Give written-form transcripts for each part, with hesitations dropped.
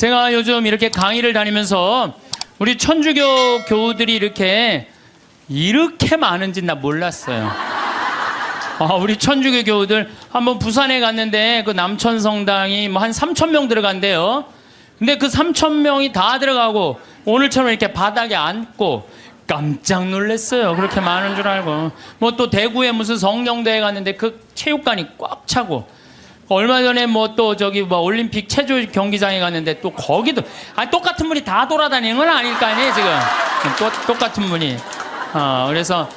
제가 요즘 이렇게 강의를 다니면서 우리 천주교 교우들이 이렇게 많은지 나 몰랐어요. 우리 천주교 교우들 한번 부산에 갔는데 그 남천성당이 뭐 한 3,000명 들어간대요. 근데 그 3,000명이 다 들어가고 오늘처럼 이렇게 바닥에 앉고 깜짝 놀랐어요. 그렇게 많은 줄 알고. 뭐 또 대구에 무슨 성령대회 갔는데 그 체육관이 꽉 차고, 얼마 전에 뭐 또 저기 뭐 올림픽 체조 경기장에 갔는데 또 거기도 똑같은 분이 다 돌아다니는 건 아닐 거 아니에요 지금. 똑같은 분이. 그래서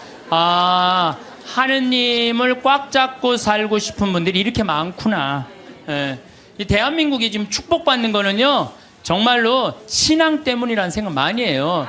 하느님을 꽉 잡고 살고 싶은 분들이 이렇게 많구나. 예. 이 대한민국이 지금 축복받는 거는요 정말로 신앙 때문이라는 생각 많이 해요.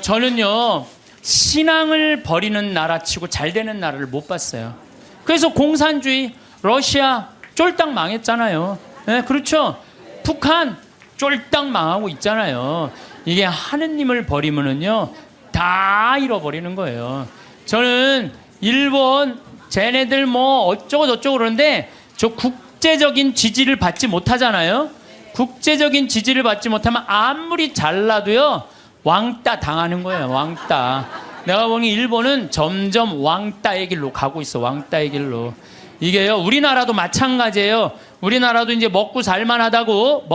저는요 신앙을 버리는 나라치고 잘 되는 나라를 못 봤어요. 그래서 공산주의 러시아 쫄딱 망했잖아요. 네, 그렇죠. 북한 쫄딱 망하고 있잖아요. 이게 하느님을 버리면은요 다 잃어버리는 거예요. 저는 일본 쟤네들 뭐 어쩌고 저쩌고 그러는데 저 국제적인 지지를 받지 못하잖아요. 국제적인 지지를 받지 못하면 아무리 잘나도요 왕따 당하는 거예요. 왕따. 내가 보니 일본은 점점 왕따의 길로 가고 있어. 왕따의 길로. 이게요 우리나라도 마찬가지예요. 우리나라도 이제 먹고 살만하다고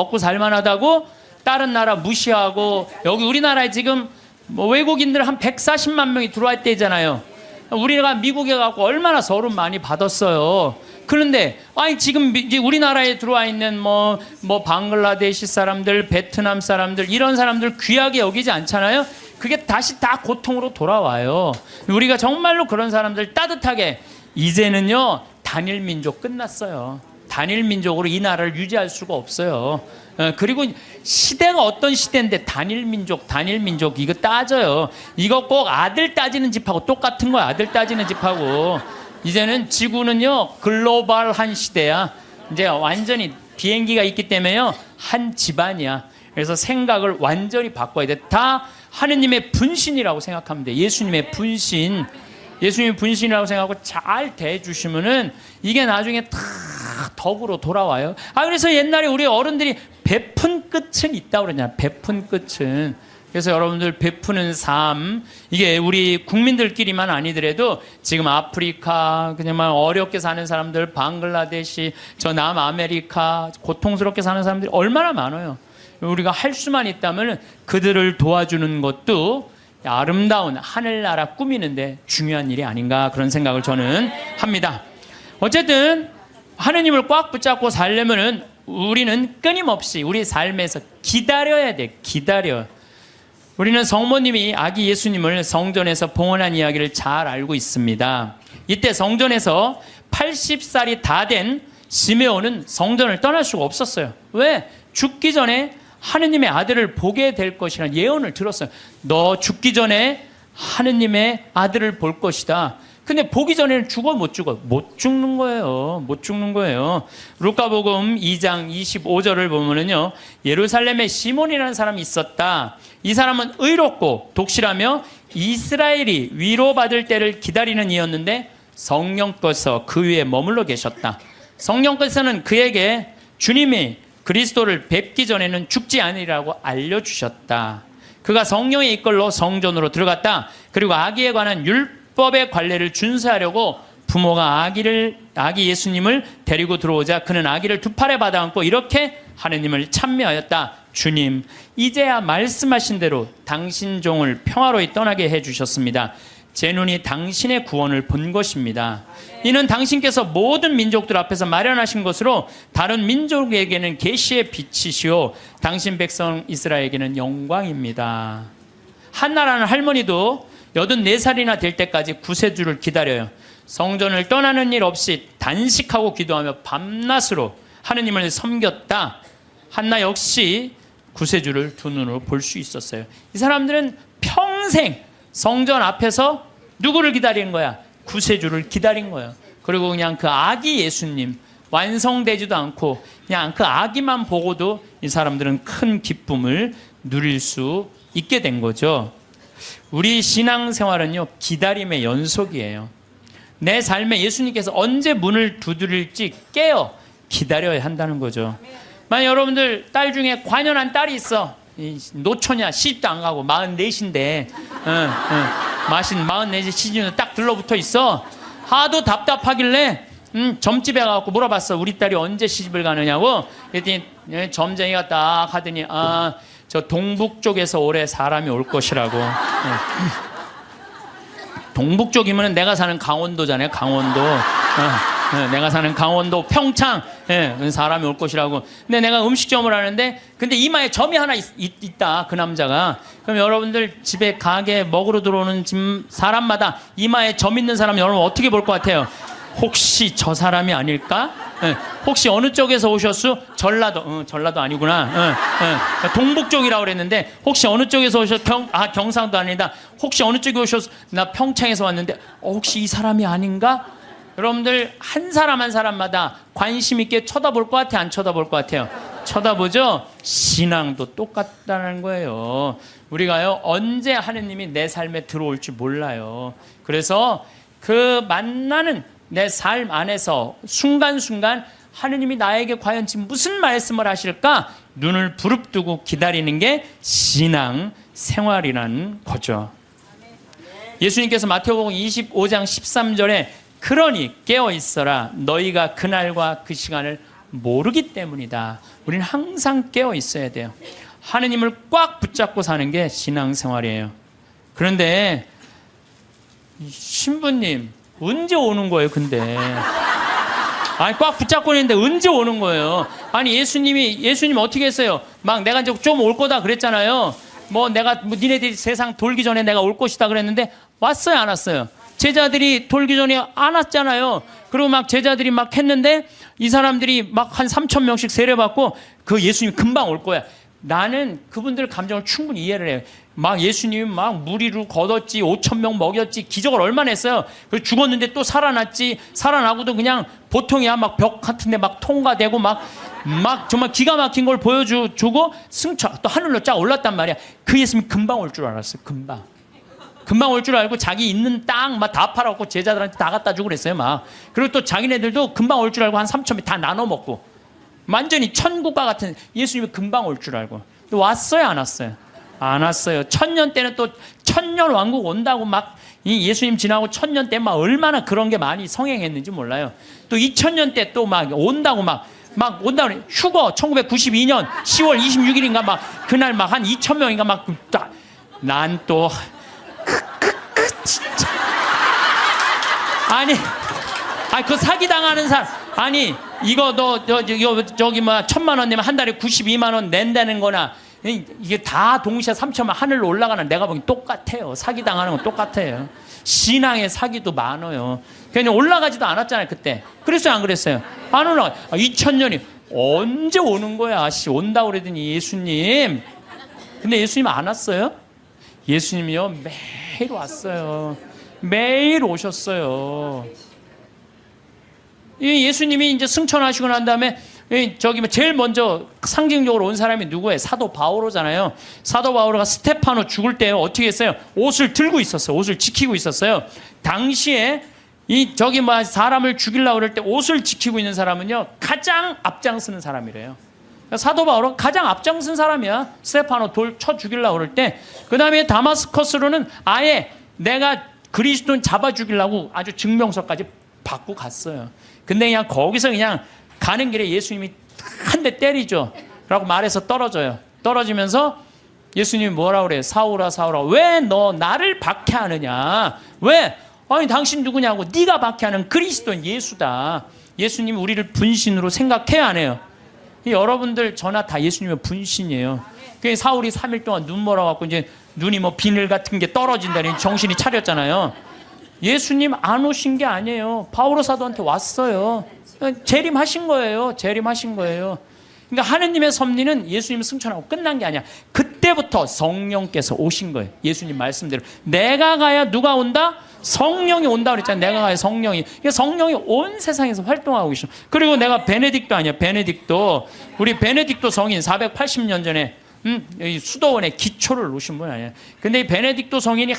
다른 나라 무시하고, 여기 우리나라에 지금 뭐 외국인들 한 140만 명이 들어올 때잖아요. 우리가 미국에 가고 얼마나 서름 많이 받았어요. 그런데 지금 이제 우리나라에 들어와 있는 뭐 방글라데시 사람들, 베트남 사람들, 이런 사람들 귀하게 여기지 않잖아요. 그게 다시 다 고통으로 돌아와요. 우리가 정말로 그런 사람들 따뜻하게, 이제는요 단일 민족 끝났어요. 단일 민족으로 이 나라를 유지할 수가 없어요. 그리고 시대가 어떤 시대인데 단일 민족 이거 따져요. 이거 꼭 아들 따지는 집하고 똑같은 거야. 아들 따지는 집하고. 이제는 지구는요 글로벌한 시대야. 이제 완전히 비행기가 있기 때문에요 한 집안이야. 그래서 생각을 완전히 바꿔야 돼. 다 하느님의 분신이라고 생각하면 돼. 예수님의 분신. 예수님의 분신이라고 생각하고 잘 대해주시면은 이게 나중에 다 덕으로 돌아와요. 그래서 옛날에 우리 어른들이 베푼 끝은 있다고 그러잖아요. 베푼 끝은. 그래서 여러분들 베푸는 삶, 이게 우리 국민들끼리만 아니더라도 지금 아프리카 그냥 어렵게 사는 사람들, 방글라데시, 저 남아메리카 고통스럽게 사는 사람들이 얼마나 많아요. 우리가 할 수만 있다면 그들을 도와주는 것도 아름다운 하늘나라 꾸미는데 중요한 일이 아닌가, 그런 생각을 저는 합니다. 어쨌든 하느님을 꽉 붙잡고 살려면은 우리는 끊임없이 우리 삶에서 기다려야 돼. 기다려. 우리는 성모님이 아기 예수님을 성전에서 봉헌한 이야기를 잘 알고 있습니다. 이때 성전에서 80살이 다 된 시메온은 성전을 떠날 수가 없었어요. 왜? 죽기 전에 하느님의 아들을 보게 될 것이라는 예언을 들었어요. 너 죽기 전에 하느님의 아들을 볼 것이다. 근데 보기 전에는 죽어 못 죽어? 못 죽는 거예요. 못 죽는 거예요. 루카복음 2장 25절을 보면은요, 예루살렘에 시몬이라는 사람이 있었다. 이 사람은 의롭고 독실하며 이스라엘이 위로받을 때를 기다리는 이였는데 성령께서 그 위에 머물러 계셨다. 성령께서는 그에게 주님이 그리스도를 뵙기 전에는 죽지 않으리라고 알려주셨다. 그가 성령에 이끌러 성전으로 들어갔다. 그리고 아기에 관한 율법의 관례를 준수하려고 부모가 아기 예수님을 데리고 들어오자 그는 아기를 두 팔에 받아안고 이렇게 하느님을 찬미하였다. 주님, 이제야 말씀하신 대로 당신 종을 평화로이 떠나게 해주셨습니다. 제 눈이 당신의 구원을 본 것입니다. 이는 당신께서 모든 민족들 앞에서 마련하신 것으로 다른 민족에게는 계시의 빛이시오 당신 백성 이스라엘에게는 영광입니다. 한나라는 할머니도 84살이나 될 때까지 구세주를 기다려요. 성전을 떠나는 일 없이 단식하고 기도하며 밤낮으로 하느님을 섬겼다. 한나 역시 구세주를 두 눈으로 볼 수 있었어요. 이 사람들은 평생 성전 앞에서 누구를 기다린 거야? 구세주를 기다린 거예요. 그리고 그냥 그 아기 예수님, 완성되지도 않고 그냥 그 아기만 보고도 이 사람들은 큰 기쁨을 누릴 수 있게 된 거죠. 우리 신앙생활은요, 기다림의 연속이에요. 내 삶에 예수님께서 언제 문을 두드릴지 깨어 기다려야 한다는 거죠. 만약 여러분들 딸 중에 관연한 딸이 있어. 노처냐, 시집도 안 가고 44인데 44 시집에 딱 들러붙어 있어. 하도 답답하길래 점집에 가갖고 물어봤어. 우리 딸이 언제 시집을 가느냐고. 그랬더니 점쟁이가 딱 하더니 저 동북 쪽에서 올해 사람이 올 것이라고. 동북 쪽이면 내가 사는 강원도잖아요. 강원도. 내가 사는 강원도 평창 사람이 올 것이라고. 근데 내가 음식점을 하는데 근데 이마에 점이 하나 있다. 그 남자가. 그럼 여러분들 집에 가게 먹으러 들어오는 집 사람마다 이마에 점 있는 사람 여러분 어떻게 볼 것 같아요? 혹시 저 사람이 아닐까? 혹시 어느 쪽에서 오셨어? 전라도. 전라도 아니구나. 동북 쪽이라고 그랬는데 혹시 어느 쪽에서 오셨어? 경상도 아니다. 혹시 어느 쪽에 오셨어? 나 평창에서 왔는데 혹시 이 사람이 아닌가? 여러분들 한 사람 한 사람마다 관심 있게 쳐다볼 것 같아요? 안 쳐다볼 것 같아요? 쳐다보죠? 신앙도 똑같다는 거예요. 우리가요 언제 하느님이 내 삶에 들어올지 몰라요. 그래서 그 만나는 내 삶 안에서 순간순간 하느님이 나에게 과연 지금 무슨 말씀을 하실까? 눈을 부릅뜨고 기다리는 게 신앙 생활이라는 거죠. 예수님께서 마태복음 25장 13절에 그러니 깨어있어라 너희가 그날과 그 시간을 모르기 때문이다. 우리는 항상 깨어있어야 돼요. 하느님을 꽉 붙잡고 사는 게 신앙생활이에요. 그런데 신부님 언제 오는 거예요 근데? 아니 꽉 붙잡고 있는데 언제 오는 거예요? 아니 예수님 어떻게 했어요? 막 내가 이제 좀 올 거다 그랬잖아요. 니네들이 세상 돌기 전에 내가 올 것이다 그랬는데 왔어요 안 왔어요? 제자들이 돌기 전에 안 왔잖아요. 그리고 막 제자들이 막 했는데 이 사람들이 막 한 3,000명씩 세례받고 그 예수님이 금방 올 거야. 나는 그분들 감정을 충분히 이해를 해요. 막 예수님이 막 무리로 걷었지 5,000명 먹였지 기적을 얼마나 했어요. 그리고 죽었는데 또 살아났지. 살아나고도 그냥 보통이야. 막 벽 같은데 막 통과되고 막 정말 기가 막힌 걸 보여주고 승천 또 하늘로 쫙 올랐단 말이야. 그 예수님이 금방 올 줄 알았어요. 금방 올 줄 알고 자기 있는 땅 막 다 팔아갖고 제자들한테 다 갖다 주고 그랬어요. 막 그리고 또 자기네들도 금방 올 줄 알고 한 3,000명 다 나눠 먹고 완전히 천국과 같은 예수님이 금방 올 줄 알고. 또 왔어요 안 왔어요? 안 왔어요. 1000년 때는 또 1000년 왕국 온다고 막 이 예수님 지나고 1000년 때 막 얼마나 그런 게 많이 성행했는지 몰라요. 또 2000년 때 또 막 온다고 막 온다고 휴거 1992년 10월 26일인가 막 그날 막 한 2000명인가 막 난 또 진짜 아니 그 사기 당하는 사람 아니 이거 너 저기 뭐 1,000만 원 내면 한 달에 92만 원 낸다는 거나 이게 다 동시에 3천만 하늘로 올라가는 내가 보기엔 똑같아요. 사기 당하는 건 똑같아요. 신앙의 사기도 많아요. 그냥 올라가지도 않았잖아요 그때. 그랬어요 안 그랬어요? 안 올라가. 2000년이 언제 오는 거야? 온다고 그러더니 예수님. 근데 예수님 안 왔어요? 예수님이요 매일 왔어요. 매일 오셨어요. 이 예수님이 이제 승천하시고 난 다음에 저기 제일 먼저 상징적으로 온 사람이 누구예요? 사도 바오로잖아요. 사도 바오로가 스테파노 죽을 때 어떻게 했어요? 옷을 들고 있었어요. 옷을 지키고 있었어요. 당시에 사람을 죽이려고 그럴 때 옷을 지키고 있는 사람은요 가장 앞장서는 사람이래요. 사도 바오로 가장 앞장선 사람이야. 스테파노 돌 쳐 죽이려고 그럴 때. 그 다음에 다마스커스로는 아예 내가 그리스도인 잡아 죽이려고 아주 증명서까지 받고 갔어요. 근데 그냥 거기서 그냥 가는 길에 예수님이 한 대 때리죠. 라고 말해서 떨어져요. 떨어지면서 예수님이 뭐라고 그래요? 사울아 사울아 왜 너 나를 박해하느냐? 왜? 아니 당신 누구냐고. 네가 박해하는 그리스도인 예수다. 예수님이 우리를 분신으로 생각해야 안 해요? 여러분들 저나 다 예수님의 분신이에요. 그 사울이 3일 동안 눈 멀어갖고 이제 눈이 뭐 비늘 같은 게 떨어진다니 정신이 차렸잖아요. 예수님 안 오신 게 아니에요. 바오로 사도한테 왔어요. 재림하신 거예요. 재림하신 거예요. 그러니까 하느님의 섭리는 예수님 승천하고 끝난 게 아니야. 그때부터 성령께서 오신 거예요. 예수님 말씀대로. 내가 가야 누가 온다? 성령이 온다 그랬잖아요. 내가 가야 성령이. 그러니까 성령이 온 세상에서 활동하고 계셔. 그리고 내가 베네딕토 아니야. 베네딕토. 우리 베네딕토 성인 480년 전에 수도원에 기초를 놓으신 분 아니에요. 근데 이 베네딕토 성인이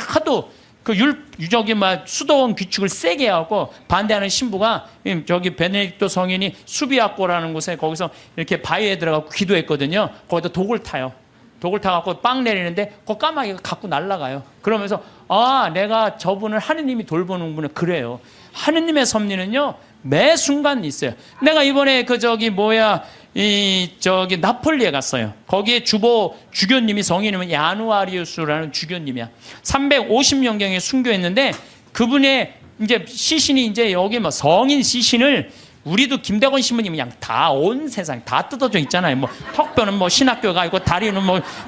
하도 저기 수도원 규칙을 세게 하고 반대하는 신부가 저기 베네딕토 성인이 수비학고라는 곳에 거기서 이렇게 바위에 들어가고 기도했거든요. 거기다 독을 타요. 독을 타갖고 빵 내리는데 그 까마귀가 갖고 날아가요. 그러면서 내가 저분을 하느님이 돌보는구나. 그래요. 하느님의 섭리는요 매 순간 있어요. 내가 이번에 나폴리에 갔어요. 거기에 주교님이 성인이면 야누아리우스라는 주교님이야. 350년경에 순교했는데 그분의 이제 시신이 이제 여기 성인 시신을 우리도 김대건 신부님이 그냥 다 온 세상 다 뜯어져 있잖아요. 턱뼈는 신학교가 있고 다리는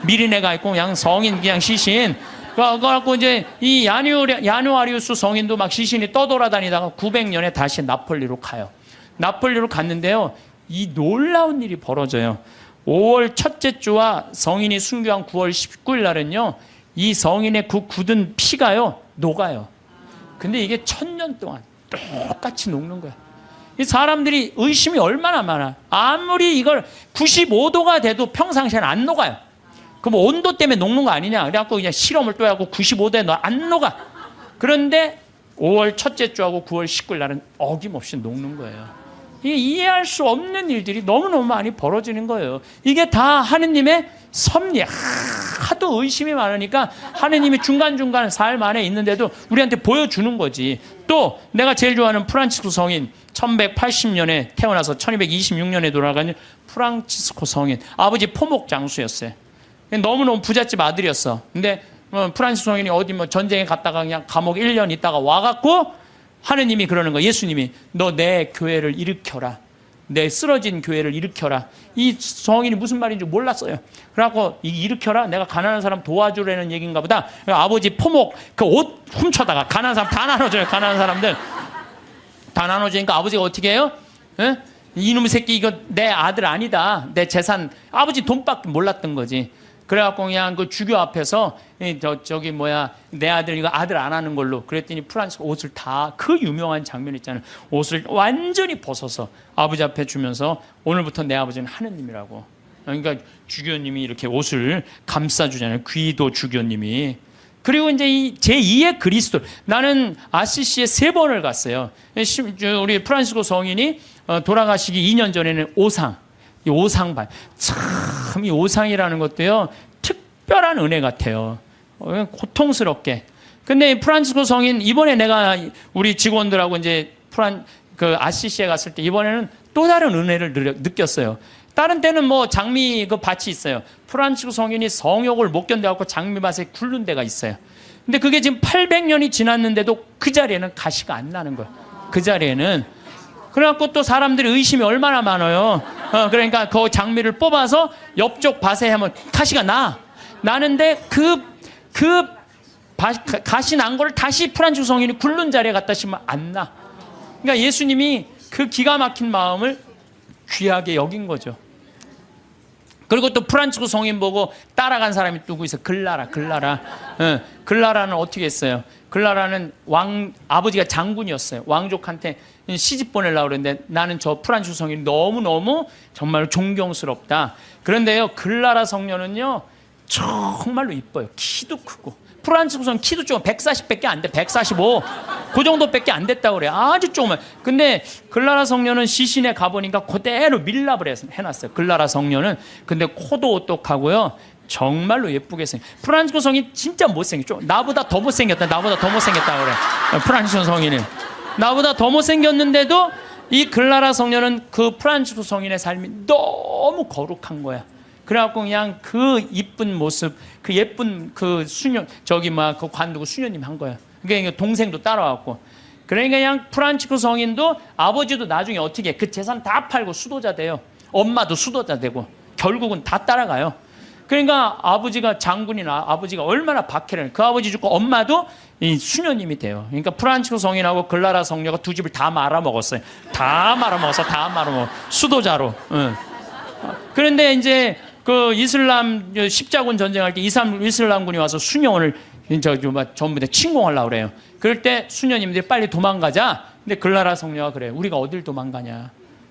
미리네가 있고 그냥 성인 그냥 시신. 그래갖고 이제 이 야누아리우스 성인도 막 시신이 떠돌아다니다가 900년에 다시 나폴리로 가요. 나폴리로 갔는데요. 이 놀라운 일이 벌어져요. 5월 첫째 주와 성인이 순교한 9월 19일 날은요. 이 성인의 그 굳은 피가요. 녹아요. 근데 이게 1000년 동안 똑같이 녹는 거야. 이 사람들이 의심이 얼마나 많아. 아무리 이걸 95도가 돼도 평상시에는 안 녹아요. 그럼 온도 때문에 녹는 거 아니냐. 그래갖고 그냥 실험을 또 하고 95도에 안 녹아. 그런데 5월 첫째 주하고 9월 19일 날은 어김없이 녹는 거예요. 이게 이해할 수 없는 일들이 너무너무 많이 벌어지는 거예요. 이게 다 하느님의 섭리. 하도 의심이 많으니까 하느님이 중간중간 삶 안에 있는데도 우리한테 보여주는 거지. 또 내가 제일 좋아하는 프란치스코 성인 1180년에 태어나서 1226년에 돌아가는 프란치스코 성인. 아버지 포목 장수였어요. 너무너무 부잣집 아들이었어. 근데 프란치스코 성인이 어디 전쟁에 갔다가 그냥 감옥 1년 있다가 와갖고 하느님이 그러는 거야. 예수님이 너 내 교회를 일으켜라. 내 쓰러진 교회를 일으켜라. 이 성인이 무슨 말인지 몰랐어요. 그래갖고 일으켜라. 내가 가난한 사람 도와주라는 얘기인가 보다. 아버지 포목 그 옷 훔쳐다가 가난한 사람 다 나눠줘요. 가난한 사람들 다 나눠주니까 아버지가 어떻게 해요? 에? 이놈의 새끼 이거 내 아들 아니다. 내 재산. 아버지 돈밖에 몰랐던 거지. 그래갖고 그냥 그 주교 앞에서 내 아들 이거 아들 안 하는 걸로 그랬더니 프란치스코 옷을 다 그 유명한 장면 있잖아요. 옷을 완전히 벗어서 아버지 앞에 주면서 오늘부터 내 아버지는 하느님이라고. 그러니까 주교님이 이렇게 옷을 감싸주잖아요. 귀도 주교님이. 그리고 이제 이 제2의 그리스도. 나는 아시시에 3번을 갔어요. 우리 프란치스코 성인이 돌아가시기 2년 전에는 이 오상발. 참, 이 오상이라는 것도요, 특별한 은혜 같아요. 고통스럽게. 근데 프란치스코 성인, 이번에 내가 우리 직원들하고 이제 아시시에 갔을 때 이번에는 또 다른 은혜를 느꼈어요. 다른 때는 장미 그 밭이 있어요. 프란치스코 성인이 성욕을 못 견뎌갖고 장미밭에 굴른 데가 있어요. 근데 그게 지금 800년이 지났는데도 그 자리에는 가시가 안 나는 거예요. 그 자리에는. 그래갖고 또 사람들이 의심이 얼마나 많아요. 그러니까 그 장미를 뽑아서 옆쪽 밭에 하면 가시가 나는데 가시 난 걸 다시 프란치스코 성인이 굴른 자리에 갖다 심으면 안 나. 그러니까 예수님이 그 기가 막힌 마음을 귀하게 여긴 거죠. 그리고 또 프란치스코 성인 보고 따라간 사람이 누구 있어? 글라라. 글라라는 어떻게 했어요? 글라라는 아버지가 장군이었어요. 왕족한테 시집 보내려고 그랬는데 나는 저 프란치스코 성인이 너무너무 정말 존경스럽다. 그런데요, 글라라 성녀는요, 정말로 이뻐요. 키도 크고. 프란치스코 성인 키도 조금 140밖에 안 돼. 145. 그 정도밖에 안 됐다고 그래. 아주 조그만. 근데 글라라 성녀는 시신에 가보니까 그대로 밀랍을 해놨어요. 글라라 성녀는. 근데 코도 오똑하고요. 정말로 예쁘게 생겨. 프란치스코 성인 진짜 못생겼죠. 나보다 더 못생겼다. 그래. 프란치스코 성인은. 나보다 더 못생겼는데도 이 글라라 성녀는 그 프란치스코 성인의 삶이 너무 거룩한 거야. 그래갖고 그냥 그 이쁜 모습, 그 예쁜 그 수녀, 그 관두고 수녀님 한 거야. 그러니까 동생도 따라왔고. 그러니까 그냥 프란치스코 성인도 아버지도 나중에 어떻게 해? 그 재산 다 팔고 수도자 돼요. 엄마도 수도자 되고. 결국은 다 따라가요. 그러니까 아버지가 장군이나 아버지가 얼마나 박해를, 그 아버지 죽고 엄마도 이 수녀님이 돼요. 그러니까 프란치스코 성인하고 글라라 성녀가 두 집을 다 말아먹었어요. 다 말아먹었어. 수도자로. 응. 그런데 이제 그 이슬람 십자군 전쟁할 때 이슬람군이 와서 수녀원을 전부 다 침공하려고 그래요. 그럴 때 수녀님들이 빨리 도망가자. 근데 글라라 성녀가 그래요. 우리가 어딜 도망가냐.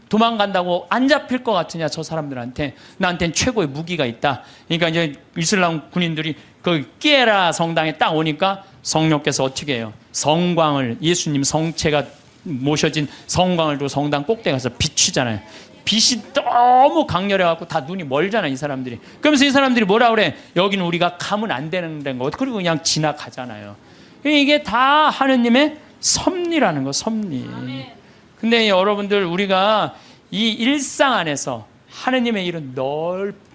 도망간다고 안 잡힐 것 같으냐, 저 사람들한테. 나한테는 최고의 무기가 있다. 그러니까 이제 이슬람 군인들이 그 끼에라 성당에 딱 오니까 성령께서 어떻게 해요? 성광을, 예수님 성체가 모셔진 성광을 두고 성당 꼭대기 가서 비추잖아요. 빛이 너무 강렬해갖고 다 눈이 멀잖아, 이 사람들이. 그러면서 이 사람들이 뭐라 그래? 여기는 우리가 가면 안 되는 데인 거. 그리고 그냥 지나가잖아요. 이게 다 하느님의 섭리라는 거, 섭리. 근데 여러분들, 우리가 이 일상 안에서 하느님의 일은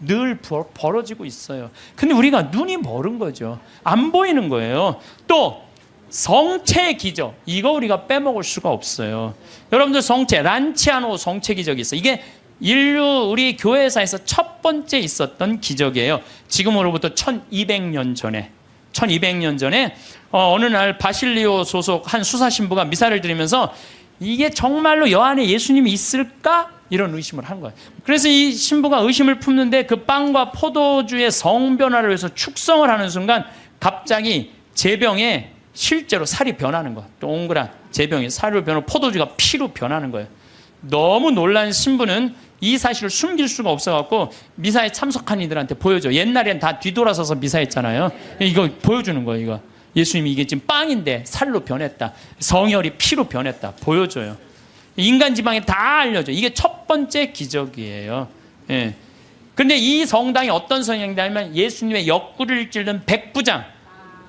늘 벌어지고 있어요. 근데 우리가 눈이 멀은 거죠. 안 보이는 거예요. 또 성체 기적, 이거 우리가 빼먹을 수가 없어요. 여러분들, 성체, 란치아노 성체 기적이 있어요. 이게 인류 우리 교회사에서 첫 번째 있었던 기적이에요. 지금으로부터 1200년 전에 어느 날 바실리오 소속 한 수사 신부가 미사를 드리면서 이게 정말로 여 안에 예수님이 있을까? 이런 의심을 한 거예요. 그래서 이 신부가 의심을 품는데 그 빵과 포도주의 성변화를 위해서 축성을 하는 순간 갑자기 제병에 실제로 살이 변하는 거예요. 동그란 제병이 살로 변하고 포도주가 피로 변하는 거예요. 너무 놀란 신부는 이 사실을 숨길 수가 없어갖고 미사에 참석한 이들한테 보여줘. 옛날엔 다 뒤돌아서서 미사했잖아요. 이거 보여주는 거예요. 이거 예수님이 이게 지금 빵인데 살로 변했다. 성혈이 피로 변했다. 보여줘요. 인간 지방에 다 알려줘. 이게 첫 번째 기적이에요. 예. 근데 이 성당이 어떤 성당이냐면 예수님의 옆구리를 찔른 백부장,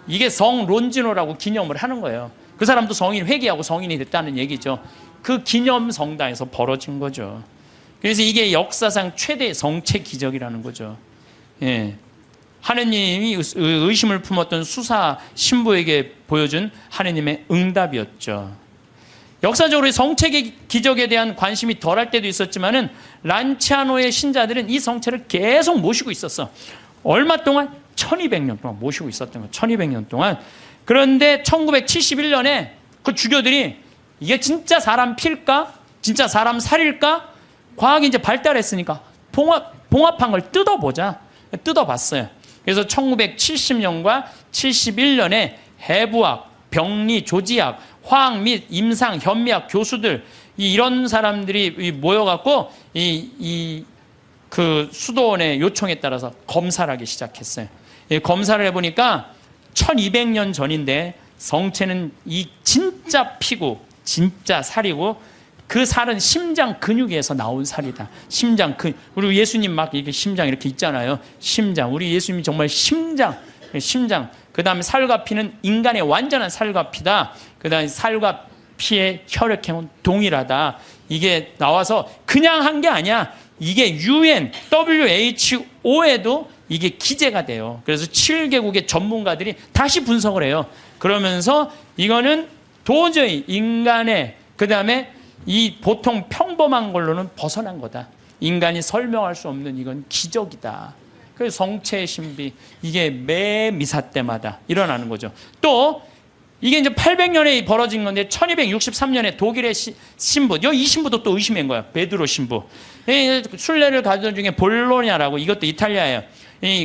이게 성 론지노라고 기념을 하는 거예요. 그 사람도 성인 회개하고 성인이 됐다는 얘기죠. 그 기념 성당에서 벌어진 거죠. 그래서 이게 역사상 최대의 성체 기적이라는 거죠. 예. 하느님이 의심을 품었던 수사 신부에게 보여준 하느님의 응답이었죠. 역사적으로 성체 기적에 대한 관심이 덜할 때도 있었지만은 란치아노의 신자들은 이 성체를 계속 모시고 있었어. 얼마 동안? 1200년 동안 모시고 있었던 거예요. 1200년 동안. 그런데 1971년에 그 주교들이 이게 진짜 사람 필까? 진짜 사람 살일까? 과학이 이제 발달했으니까 봉합한 걸 뜯어보자. 뜯어봤어요. 그래서 1970년과 71년에 해부학, 병리, 조지학, 화학 및 임상, 현미학 교수들, 이런 사람들이 모여갖고 그 수도원의 요청에 따라서 검사를 하기 시작했어요. 검사를 해보니까 1200년 전인데 성체는 이 진짜 피고 진짜 살이고, 그 살은 심장 근육에서 나온 살이다. 심장 근육. 우리 예수님 막 이렇게 심장 이렇게 있잖아요. 심장. 우리 예수님이 정말 심장. 그 다음에 살과 피는 인간의 완전한 살과 피다. 그 다음에 살과 피의 혈액형은 동일하다. 이게 나와서 그냥 한 게 아니야. 이게 UN, WHO에도 이게 기재가 돼요. 그래서 7개국의 전문가들이 다시 분석을 해요. 그러면서 이거는 도저히 인간의, 그 다음에 이 보통 평범한 걸로는 벗어난 거다. 인간이 설명할 수 없는 이건 기적이다. 그래서 성체의 신비, 이게 매 미사 때마다 일어나는 거죠. 또 이게 이제 800년에 벌어진 건데 1263년에 독일의 신부, 이 신부도 또 의심한 거야. 베드로 신부. 순례를 가던 중에 볼로냐라고, 이것도 이탈리아예요.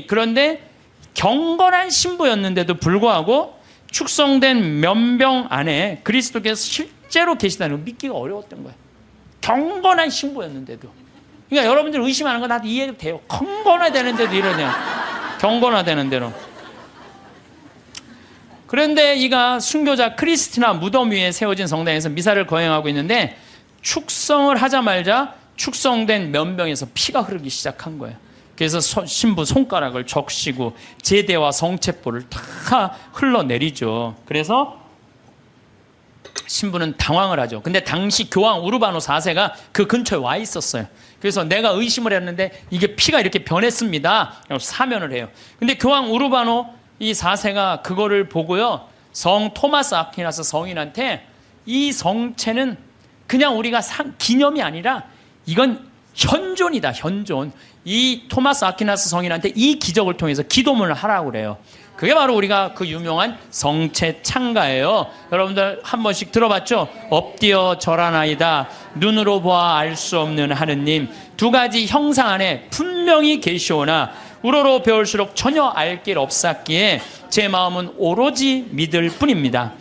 그런데 경건한 신부였는데도 불구하고 축성된 면병 안에 그리스도께서 실제로 계시다는 걸 믿기가 어려웠던 거예요. 경건한 신부였는데도. 그러니까 여러분들 의심하는 건 나도 이해도 돼요. 경건화되는데도 이러네요. 경건화되는 대로. 그런데 이가 순교자 크리스티나 무덤 위에 세워진 성당에서 미사를 거행하고 있는데 축성을 하자마자 축성된 면병에서 피가 흐르기 시작한 거예요. 그래서 신부 손가락을 적시고 제대와 성체포를 다 흘러내리죠. 그래서 신부는 당황을 하죠. 근데 당시 교황 우르바노 4세가 그 근처에 와 있었어요. 그래서 내가 의심을 했는데 이게 피가 이렇게 변했습니다. 사면을 해요. 근데 교황 우르바노 이 4세가 그거를 보고요, 성 토마스 아퀴나스 성인한테 이 성체는 그냥 우리가 기념이 아니라 이건 현존이다, 현존. 이 토마스 아퀴나스 성인한테 이 기적을 통해서 기도문을 하라고 그래요. 그게 바로 우리가 그 유명한 성체 창가예요. 여러분들 한 번씩 들어봤죠? 엎드려 절하나이다. 눈으로 보아 알 수 없는 하느님. 두 가지 형상 안에 분명히 계시오나 우러러 배울수록 전혀 알 길 없었기에 제 마음은 오로지 믿을 뿐입니다.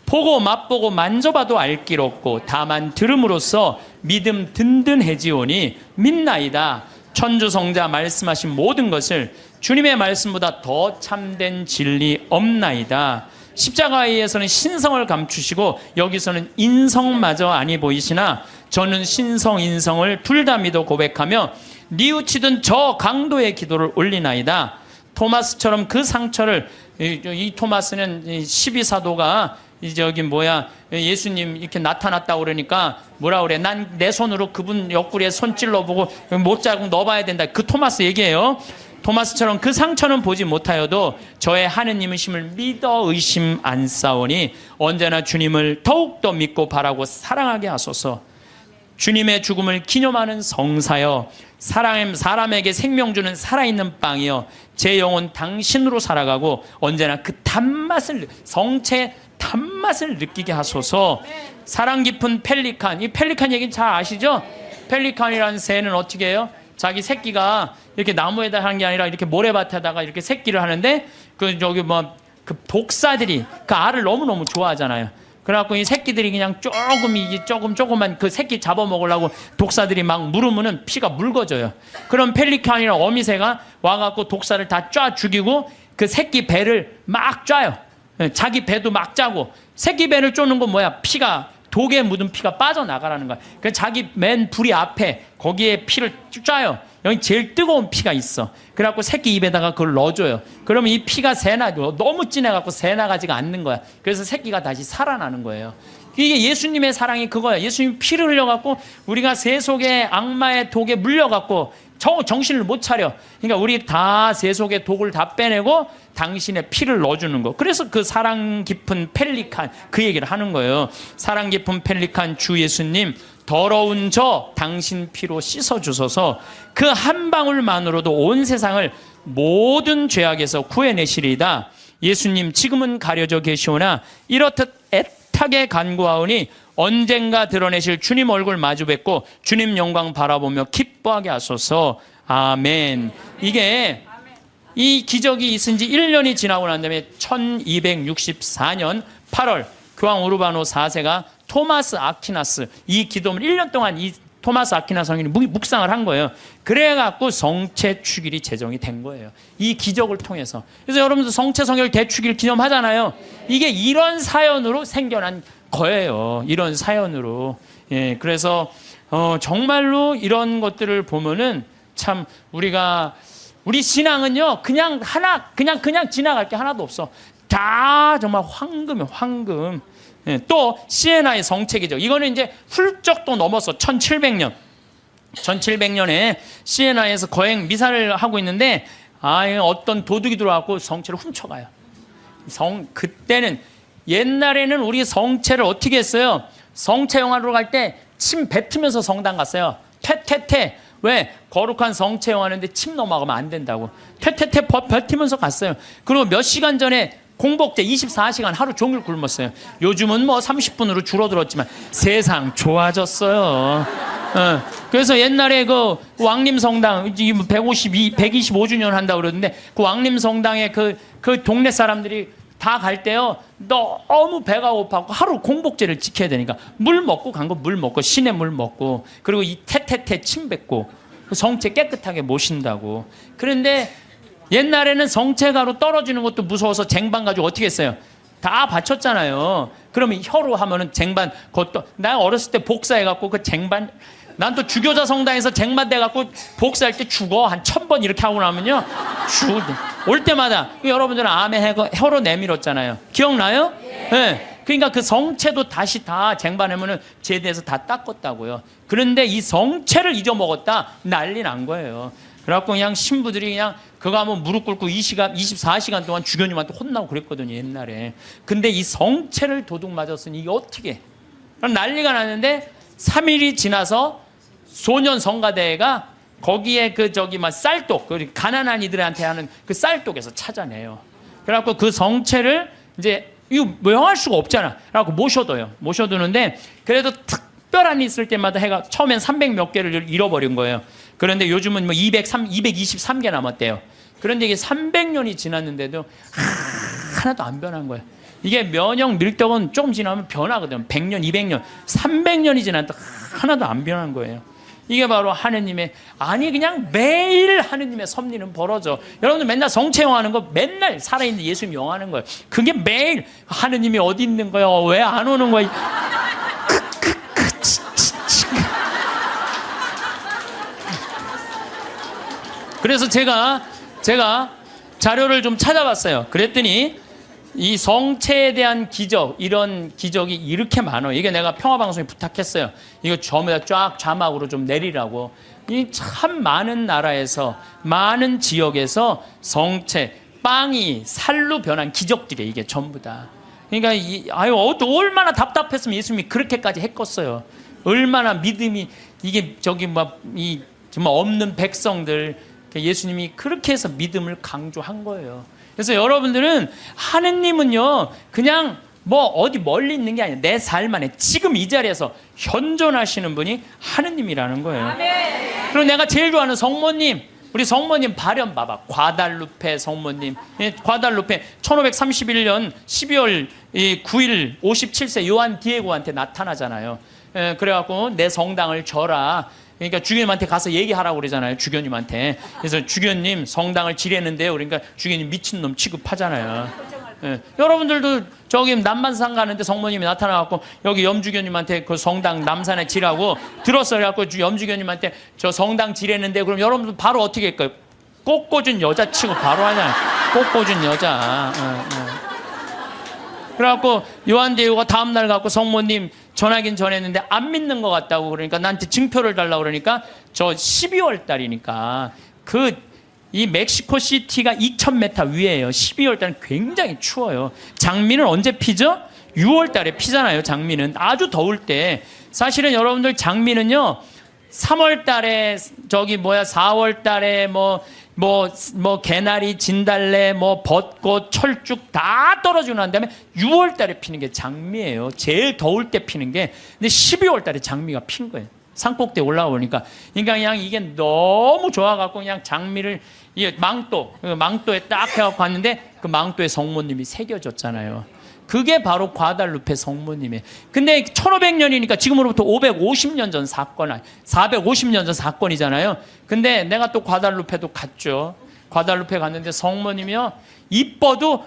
보고 맛보고 만져봐도 알 길 없고 다만 들음으로써 믿음 든든해지오니 믿나이다. 천주성자 말씀하신 모든 것을 주님의 말씀보다 더 참된 진리 없나이다. 십자가에서는 신성을 감추시고 여기서는 인성마저 아니 보이시나 저는 신성 인성을 둘 다 믿어 고백하며 뉘우치던 저 강도의 기도를 올리나이다. 토마스처럼 그 상처를, 이 토마스는 12사도가 예수님 이렇게 나타났다 그러니까 뭐라 그래, 난 내 손으로 그분 옆구리에 손 찔러보고 못자국 넣어봐야 된다, 그 토마스 얘기예요. 토마스처럼 그 상처는 보지 못하여도 저의 하느님이심을 믿어 의심 안 싸우니 언제나 주님을 더욱더 믿고 바라고 사랑하게 하소서. 주님의 죽음을 기념하는 성사여, 사람에게 생명 주는 살아있는 빵이여, 제 영혼 당신으로 살아가고 언제나 그 단맛을, 성체의 단맛을 느끼게 하소서. 사랑 깊은 펠리칸, 이 펠리칸 얘기는 잘 아시죠? 펠리칸이라는 새는 어떻게 해요? 자기 새끼가 이렇게 나무에다 하는 게 아니라 이렇게 모래밭에다가 이렇게 새끼를 하는데 그 독사들이 그 알을 너무너무 좋아하잖아요. 그래갖고 이 새끼들이 그냥 조금만 그 새끼 잡아먹으려고 독사들이 막 물으면은 피가 묽어져요. 그럼 펠리칸이랑 어미새가 와갖고 독사를 다 쫙 죽이고 그 새끼 배를 막 쪄요. 자기 배도 막 짜고, 새끼 배를 쪼는 건 뭐야? 독에 묻은 피가 빠져나가라는 거야. 그러니까 자기 맨 부리 앞에 거기에 피를 짜요. 여기 제일 뜨거운 피가 있어. 그래갖고 새끼 입에다가 그걸 넣어줘요. 그러면 이 피가 새나고 너무 진해갖고 새나가지가 않는 거야. 그래서 새끼가 다시 살아나는 거예요. 이게 예수님의 사랑이 그거야. 예수님 피를 흘려갖고 우리가 새 속에 악마의 독에 물려갖고 정신을 못 차려. 그러니까 우리 다 새 속의 독을 다 빼내고 당신의 피를 넣어주는 거. 그래서 그 사랑 깊은 펠리칸 그 얘기를 하는 거예요. 사랑 깊은 펠리칸 주 예수님, 더러운 저 당신 피로 씻어주소서. 그 한 방울만으로도 온 세상을 모든 죄악에서 구해내시리이다. 예수님 지금은 가려져 계시오나 이렇듯 애타게 간구하오니 언젠가 드러내실 주님 얼굴 마주 뵙고 주님 영광 바라보며 기뻐하게 하소서. 아멘. 이게 이 기적이 있은 지 1년이 지나고 난 다음에 1264년 8월 교황 우르바노 4세가 토마스 아퀴나스, 이 기도문을 1년 동안 이 토마스 아퀴나스 성인이 묵상을 한 거예요. 그래갖고 성체 축일이 제정이 된 거예요. 이 기적을 통해서. 그래서 여러분들 성체 성결 대축일 기념하잖아요. 이게 이런 사연으로 생겨난 거예요. 이런 사연으로. 예, 그래서 정말로 이런 것들을 보면은 참 우리 신앙은요 그냥 지나갈 게 하나도 없어. 다 정말 황금이에요, 황금. 예, 또 시에나의 성체기죠. 이거는 이제 훌쩍 또 넘었어. 1700년에 시에나에서 거행 미사를 하고 있는데 어떤 도둑이 들어와서 성체를 훔쳐가요. 그때는 옛날에는 우리 성체를 어떻게 했어요? 성체 영화로 갈 때 침 뱉으면서 성당 갔어요. 퇴퇴퇴. 왜? 거룩한 성체 영화인데 침 넘어가면 안 된다고. 퇴퇴퇴 뱉으면서 갔어요. 그리고 몇 시간 전에 공복제 24시간 하루 종일 굶었어요. 요즘은 뭐 30분으로 줄어들었지만 세상 좋아졌어요. 그래서 옛날에 그 왕림성당 125주년 한다고 그러는데 그 왕림성당에 그 동네 사람들이 다 갈 때요 너무 배가 고파고 하루 공복제를 지켜야 되니까 물 먹고 간 거 물 먹고 시내 물 먹고 그리고 이 태태태 침 뱉고 성체 깨끗하게 모신다고. 그런데 옛날에는 성체가로 떨어지는 것도 무서워서 쟁반 가지고 어떻게 했어요? 다 바쳤잖아요. 그러면 혀로 하면은 쟁반, 그것도 나 어렸을 때 복사해갖고 그 쟁반, 난 또 주교자 성당에서 쟁반 돼갖고 복사할 때 죽어. 한 1000번 이렇게 하고 나면요. 올 때마다 여러분들은 아멘 혀로 내밀었잖아요. 기억나요? 네. 그러니까 그 성체도 다시 다 쟁반하면은 제대해서 다 닦았다고요. 그런데 이 성체를 잊어먹었다 난리 난 거예요. 그래갖고 그냥 신부들이 그냥 그거 하면 무릎 꿇고 24시간 동안 주교님한테 혼나고 그랬거든요, 옛날에. 근데 이 성체를 도둑 맞았으니 이게 어떻게. 난리가 났는데 3일이 지나서 소년 성가대가 거기에 쌀독, 가난한 이들한테 하는 그 쌀독에서 찾아내요. 그래갖고 그 성체를 이제 이거 명할 수가 없잖아. 그래갖고 모셔두는데 그래도 특별한 일 있을 때마다 해가 처음엔 300몇 개를 잃어버린 거예요. 그런데 요즘은 뭐 223개 남았대요. 그런데 이게 300년이 지났는데도 하나도 안 변한 거예요. 이게 면역 밀떡은 조금 지나면 변하거든요. 100년, 200년, 300년이 지났는데 하나도 안 변한 거예요. 이게 바로 하느님의, 아니 그냥 매일 하느님의 섭리는 벌어져. 여러분들 맨날 성체 영화하는 거, 맨날 살아있는 예수님 영화하는 거예요. 그게 매일 하느님이 어디 있는 거야? 왜 안 오는 거야? 그래서 제가 자료를 좀 찾아봤어요. 그랬더니 이 성체에 대한 기적, 이런 기적이 이렇게 많아요. 이게 내가 평화방송에 부탁했어요. 이거 전부 쫙 자막으로 좀 내리라고. 이 참 많은 나라에서, 많은 지역에서 성체, 빵이 살로 변한 기적들이에요. 이게 전부 다. 그러니까 얼마나 답답했으면 예수님이 그렇게까지 했겠어요. 얼마나 믿음이, 이게 정말 없는 백성들, 예수님이 그렇게 해서 믿음을 강조한 거예요. 그래서 여러분들은 하느님은요, 그냥 뭐 어디 멀리 있는 게 아니라 내 삶 안에 지금 이 자리에서 현존하시는 분이 하느님이라는 거예요. 그리고 내가 제일 좋아하는 성모님, 우리 성모님 발현 봐봐. 과달루페 성모님. 과달루페 1531년 12월 9일 57세 요한 디에고한테 나타나잖아요. 그래갖고 내 성당을 져라. 그러니까 주교님한테 가서 얘기하라고 그러잖아요. 주교님한테. 그래서 주교님 성당을 지뢰는데요. 그러니까 주교님 미친놈 취급하잖아요. 여러분들도 저기 남만산 가는데 성모님이 나타나갖고 여기 염주교님한테 그 성당 남산에 지라고 들었어. 그래갖고 염주교님한테 저 성당 지뢰는데, 그럼 여러분들 바로 어떻게 할까요? 꽃꽂은 여자 치고 바로 하잖아요. 꽃꽂은 여자. 그래갖고 요한 디에고가 다음날 갖고 성모님 전하긴 전했는데 안 믿는 것 같다고, 그러니까 나한테 증표를 달라고 그러니까 저 12월 달이니까 이 멕시코 시티가 2000m 위에요. 12월 달은 굉장히 추워요. 장미는 언제 피죠? 6월 달에 피잖아요. 장미는 아주 더울 때. 사실은 여러분들 장미는요 3월 달에 4월 달에 개나리, 진달래, 벚꽃, 철쭉 다 떨어지고 난 다음에 6월 달에 피는 게 장미예요. 제일 더울 때 피는 게. 근데 12월 달에 장미가 핀 거예요. 산꼭대에 올라가 보니까. 그러니까 그냥 이게 너무 좋아갖고 그냥 장미를, 이게 망토에 딱 해갖고 갔는데 그 망토에 성모님이 새겨졌잖아요. 그게 바로 과달루페 성모님이에요. 근데 1500년이니까 지금으로부터 550년 전 사건, 450년 전 사건이잖아요. 근데 내가 또 과달루페도 갔죠. 과달루페 갔는데 성모님이요, 이뻐도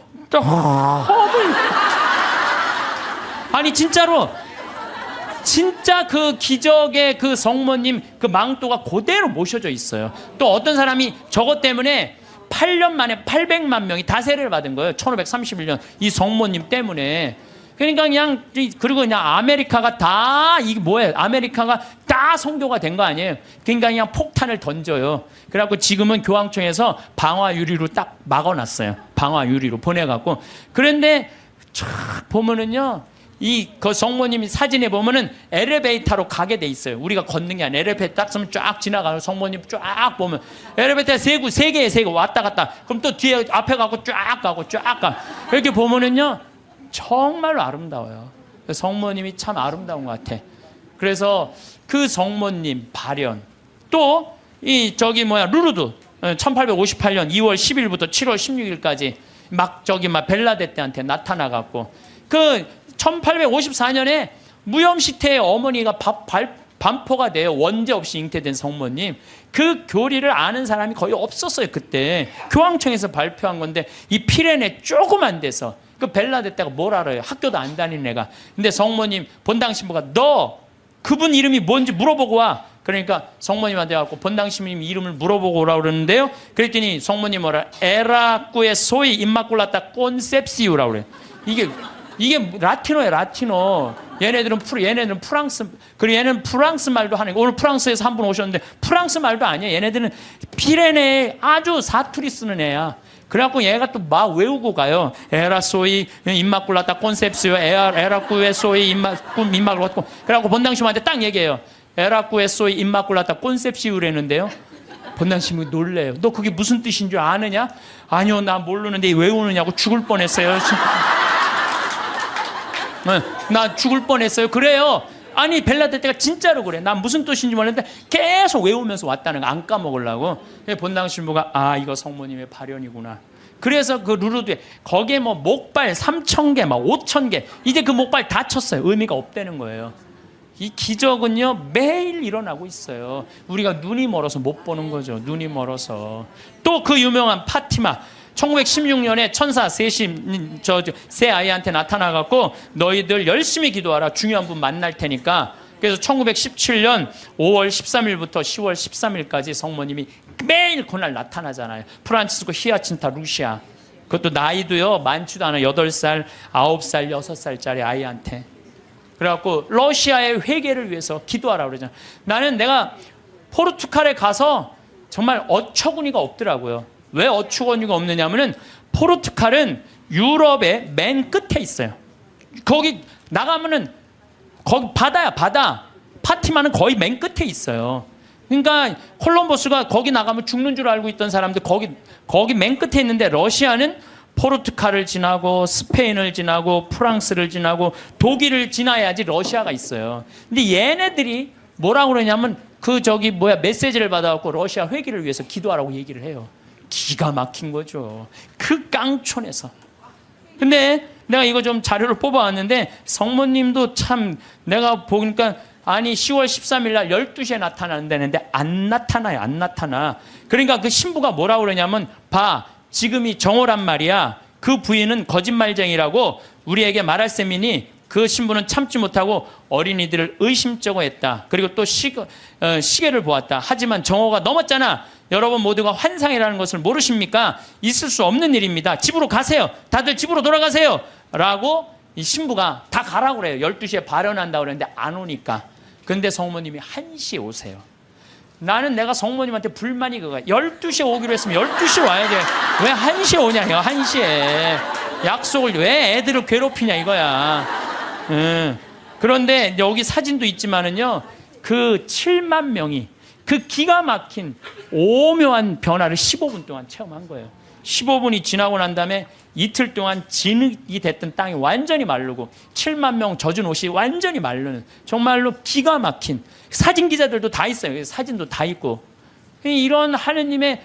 아니 진짜로, 진짜 그 기적의 그 성모님 그 망토가 그대로 모셔져 있어요. 또 어떤 사람이 저것 때문에 8년 만에 800만 명이 다 세례를 받은 거예요. 1531년 이 성모님 때문에. 그러니까 그리고 그냥 아메리카가 다, 이게 뭐예요? 아메리카가 다 성교가 된 거 아니에요. 그러니까 그냥 폭탄을 던져요. 그래갖고 지금은 교황청에서 방화 유리로 딱 막아놨어요. 방화 유리로 보내갖고. 그런데 쫙 보면은요, 그 성모님이 사진에 보면은 엘리베이터로 가게 돼 있어요. 우리가 걷는 게 아니라 엘리베이터 딱 쓰면 쫙 지나가요. 성모님 쫙 보면 엘리베이터 세 개에 왔다 갔다. 그럼 또 뒤에 앞에 가고 쫙 가. 이렇게 보면은요 정말로 아름다워요. 성모님이 참 아름다운 것 같아. 그래서 그 성모님 발현, 또 루르드 1858년 2월 10일부터 7월 16일까지 막 벨라데떼한테 나타나갖고 1854년에 무염시태의 어머니가 반포가 돼요. 원죄 없이 잉태된 성모님. 그 교리를 아는 사람이 거의 없었어요. 그때 교황청에서 발표한 건데, 이 피레네 조그만 데서 그 벨라데떼가 뭘 알아요? 학교도 안 다니는 애가. 근데 성모님 본당 신부가 너 그분 이름이 뭔지 물어보고 와. 그러니까 성모님한테 가고 본당 신부님 이름을 물어보고 오라고 그러는데요. 그랬더니 성모님 에라꾸에 소이 임마꿀라타 콘셉시우라고 그래. 이게 라틴어예요, 라틴어. 얘네들은 프랑스, 그리고 얘는 프랑스 말도 하는 거. 오늘 프랑스에서 한 분 오셨는데 프랑스 말도 아니에요. 얘네들은 피레네 아주 사투리 쓰는 애야. 그래갖고 얘가 또 막 외우고 가요. 에라소이 임마꿀라타 콘셉시오, 에라꾸에소이 임마꿀라타. 그래갖고 본당신부한테 딱 얘기해요. 에라꾸에소이 임마꿀라타 콘셉시오라는데요. 본당신부 놀래요. 너 그게 무슨 뜻인 줄 아느냐? 아니요, 나 모르는데 외우느냐고 죽을 뻔했어요. 나 죽을 뻔했어요. 그래요. 아니 벨라데떼가 진짜로 그래. 난 무슨 뜻인지 몰랐는데 계속 외우면서 왔다는 거 안 까먹으려고. 본당 신부가 이거 성모님의 발현이구나. 그래서 그 루르드에 거기에 목발 3000개, 5000개, 이제 그 목발 다 쳤어요. 의미가 없다는 거예요. 이 기적은요 매일 일어나고 있어요. 우리가 눈이 멀어서 못 보는 거죠. 눈이 멀어서. 또 그 유명한 파티마, 1916년에 천사 셋이 세 아이한테 나타나갖고 너희들 열심히 기도하라, 중요한 분 만날 테니까. 그래서 1917년 5월 13일부터 10월 13일까지 성모님이 매일 그날 나타나잖아요. 프란치스코 히아친타 루시아, 그것도 나이도요 많지도 않아. 8살, 9살, 6살짜리 아이한테. 그래갖고 러시아의 회개를 위해서 기도하라고 그러잖아. 나는 내가 포르투갈에 가서 정말 어처구니가 없더라고요. 왜 어처구니가 없느냐면은 포르투갈은 유럽의 맨 끝에 있어요. 거기 나가면은 거기 바다야, 바다. 파티마는 거의 맨 끝에 있어요. 그러니까 콜럼버스가 거기 나가면 죽는 줄 알고 있던 사람들 거기 맨 끝에 있는데, 러시아는 포르투갈을 지나고 스페인을 지나고 프랑스를 지나고 독일을 지나야지 러시아가 있어요. 근데 얘네들이 뭐라고 그러냐면 메시지를 받아갖고 러시아 회기를 위해서 기도하라고 얘기를 해요. 기가 막힌 거죠. 그 깡촌에서. 근데 내가 이거 좀 자료를 뽑아왔는데, 성모님도 참 내가 보니까 아니 10월 13일 날 12시에 나타난다는데 안 나타나요. 안 나타나. 그러니까 그 신부가 뭐라고 그러냐면, 봐, 지금이 정오란 말이야. 그 부인은 거짓말쟁이라고 우리에게 말할 셈이니 그 신부는 참지 못하고 어린이들을 의심쩍어 했다. 그리고 또 시계를 보았다. 하지만 정오가 넘었잖아. 여러분 모두가 환상이라는 것을 모르십니까? 있을 수 없는 일입니다. 집으로 가세요. 다들 집으로 돌아가세요. 라고 이 신부가 다 가라고 그래요. 12시에 발현한다고 그랬는데 안 오니까. 근데 성모님이 1시에 오세요. 나는 내가 성모님한테 불만이 그거야. 12시에 오기로 했으면 12시에 와야 돼. 왜 1시에 오냐요. 1시에. 약속을 왜 애들을 괴롭히냐 이거야. 그런데 여기 사진도 있지만은요, 그 7만 명이 그 기가 막힌 오묘한 변화를 15분 동안 체험한 거예요. 15분이 지나고 난 다음에 이틀 동안 진흙이 됐던 땅이 완전히 마르고 7만 명 젖은 옷이 완전히 마르는, 정말로 기가 막힌, 사진 기자들도 다 있어요. 사진도 다 있고. 이런 하느님의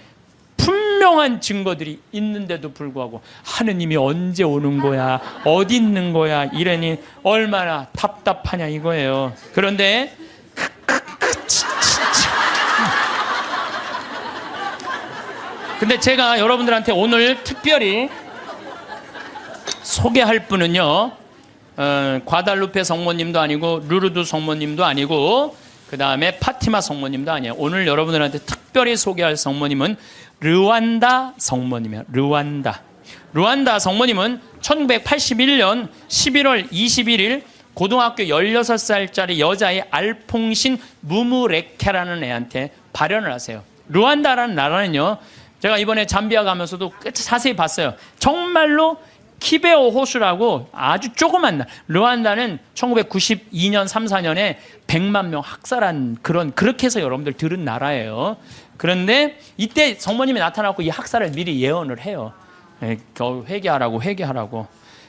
분명한 증거들이 있는데도 불구하고 하느님이 언제 오는 거야, 어디 있는 거야 이러니 얼마나 답답하냐 이거예요. 그런데 제가 여러분들한테 오늘 특별히 소개할 분은요, 과달루페 성모님도 아니고 루르드 성모님도 아니고 그 다음에 파티마 성모님도 아니에요. 오늘 여러분들한테 특별히 소개할 성모님은 르완다 성모님이에요. 르완다 성모님은 1981년 11월 21일 고등학교 16살짜리 여자의 알퐁신 무무레케라는 애한테 발현을 하세요. 르완다라는 나라는요, 제가 이번에 잠비아 가면서도 자세히 봤어요. 정말로 키베오 호수라고 아주 조그만 나라. 르완다는 1992년 3, 4년에 100만 명 학살한 그렇게 해서 여러분들 들은 나라예요. 그런데 이때 성모님이 나타나고 이 학살을 미리 예언을 해요. 회개하라고.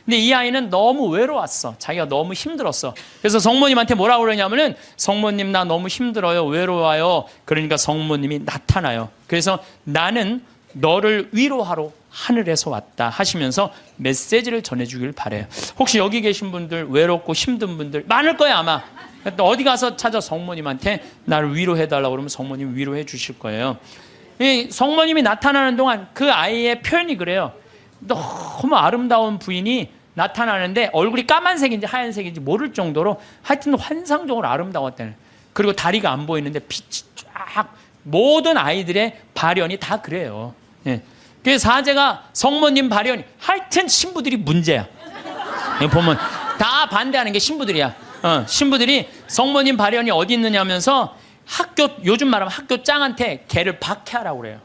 근데 이 아이는 너무 외로웠어. 자기가 너무 힘들었어. 그래서 성모님한테 뭐라고 그러냐면은, 성모님 나 너무 힘들어요. 외로워요. 그러니까 성모님이 나타나요. 그래서 나는 너를 위로하러 하늘에서 왔다 하시면서 메시지를 전해주길 바래요. 혹시 여기 계신 분들, 외롭고 힘든 분들 많을 거예요 아마. 어디 가서 찾아 성모님한테 나를 위로해달라고 그러면 성모님 위로해 주실 거예요. 이 성모님이 나타나는 동안 그 아이의 표현이 그래요. 너무 아름다운 부인이 나타나는데 얼굴이 까만색인지 하얀색인지 모를 정도로 하여튼 환상적으로 아름다웠다는. 그리고 다리가 안 보이는데 빛이 쫙, 모든 아이들의 발현이 다 그래요. 그래서 사제가 성모님 발현이, 하여튼 신부들이 문제야. 보면 다 반대하는 게 신부들이야. 신부들이 성모님 발현이 어디 있느냐 하면서 요즘 말하면 학교 짱한테 걔를 박해하라고 그래요.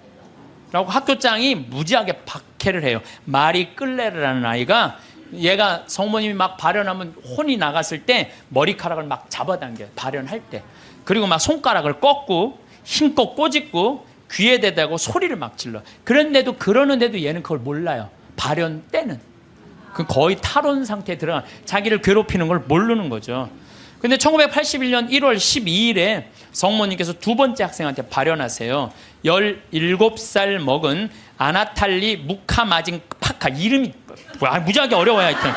라고 학교장이 무지하게 박해를 해요. 마리 끌레르라는 아이가, 얘가 성모님이 막 발현하면 혼이 나갔을 때 머리카락을 막 잡아당겨요. 발현할 때. 그리고 막 손가락을 꺾고 힘껏 꼬집고 귀에 대다고 소리를 막 질러. 그러는데도 얘는 그걸 몰라요. 발현 때는. 그 거의 탈원 상태에 들어간, 자기를 괴롭히는 걸 모르는 거죠. 근데 1981년 1월 12일에 성모님께서 두 번째 학생한테 발현하세요. 17살 먹은 아나탈리 무카마진 파카. 이름이 무지하게 어려워요 하여튼.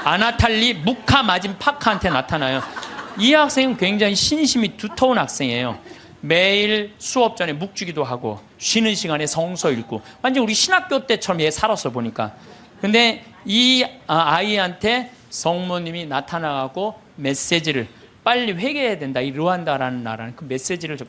아나탈리 무카마진 파카한테 나타나요. 이 학생은 굉장히 신심이 두터운 학생이에요. 매일 수업 전에 묵주기도 하고 쉬는 시간에 성서 읽고 완전 우리 신학교 때처럼 얘 살았어 보니까. 근데 이 아이한테 성모님이 나타나고 메시지를 빨리 회개해야 된다. 이 르완다라는 나라는 그 메시지를 좀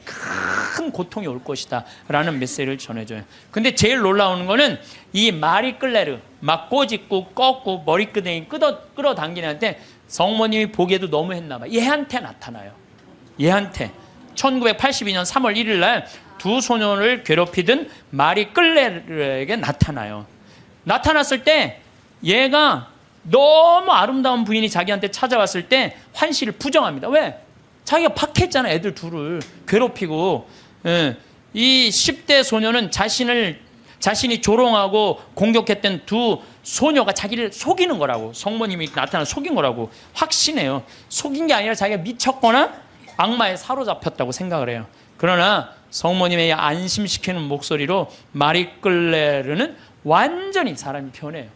큰 고통이 올 것이다 라는 메시지를 전해줘요. 근데 제일 놀라운 거는 이 마리 끌레르 막 꼬집고 꺾고 머리끄댕이 끌어당기는 한테 성모님이 보기에도 너무 했나 봐. 얘한테 나타나요. 얘한테 1982년 3월 1일 날 두 소년을 괴롭히던 마리 끌레르에게 나타나요. 나타났을 때 얘가 너무 아름다운 부인이 자기한테 찾아왔을 때 환시를 부정합니다. 왜? 자기가 박했잖아. 애들 둘을 괴롭히고. 이 10대 소녀는 자신이 조롱하고 공격했던 두 소녀가 자기를 속이는 거라고, 성모님이 나타나 속인 거라고 확신해요. 속인 게 아니라 자기가 미쳤거나 악마에 사로잡혔다고 생각을 해요. 그러나 성모님의 안심시키는 목소리로 마리 끌레르는 완전히 사람이 변해요.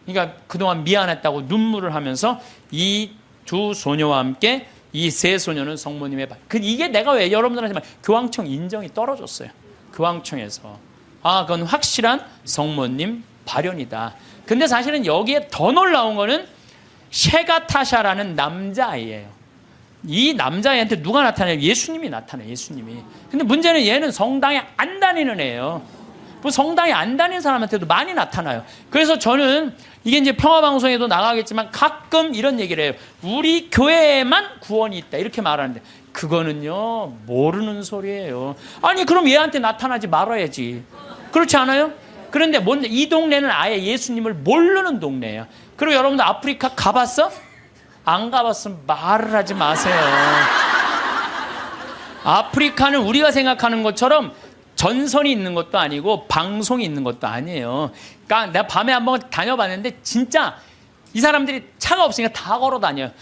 그러니까 그동안 미안했다고 눈물을 하면서 이 두 소녀와 함께 이 세 소녀는 성모님의 이게 내가 왜 여러분들한테 교황청 인정이 떨어졌어요. 교황청에서. 그건 확실한 성모님 발현이다. 근데 사실은 여기에 더 놀라운 거는 셰가타샤라는 남자아이예요. 이 남자아이한테 누가 나타나요? 예수님이 나타나요. 예수님이. 근데 문제는 얘는 성당에 안 다니는 애예요. 뭐 성당에 안 다니는 사람한테도 많이 나타나요. 그래서 저는 이게 이제 평화방송에도 나가겠지만 가끔 이런 얘기를 해요. 우리 교회에만 구원이 있다 이렇게 말하는데 그거는요 모르는 소리예요. 아니 그럼 얘한테 나타나지 말아야지. 그렇지 않아요? 그런데 이 동네는 아예 예수님을 모르는 동네예요. 그리고 여러분들 아프리카 가봤어? 안 가봤으면 말을 하지 마세요. 아프리카는 우리가 생각하는 것처럼 전선이 있는 것도 아니고 방송이 있는 것도 아니에요. 그러니까 내가 밤에 한번 다녀봤는데 진짜 이 사람들이 차가 없으니까 다 걸어 다녀요.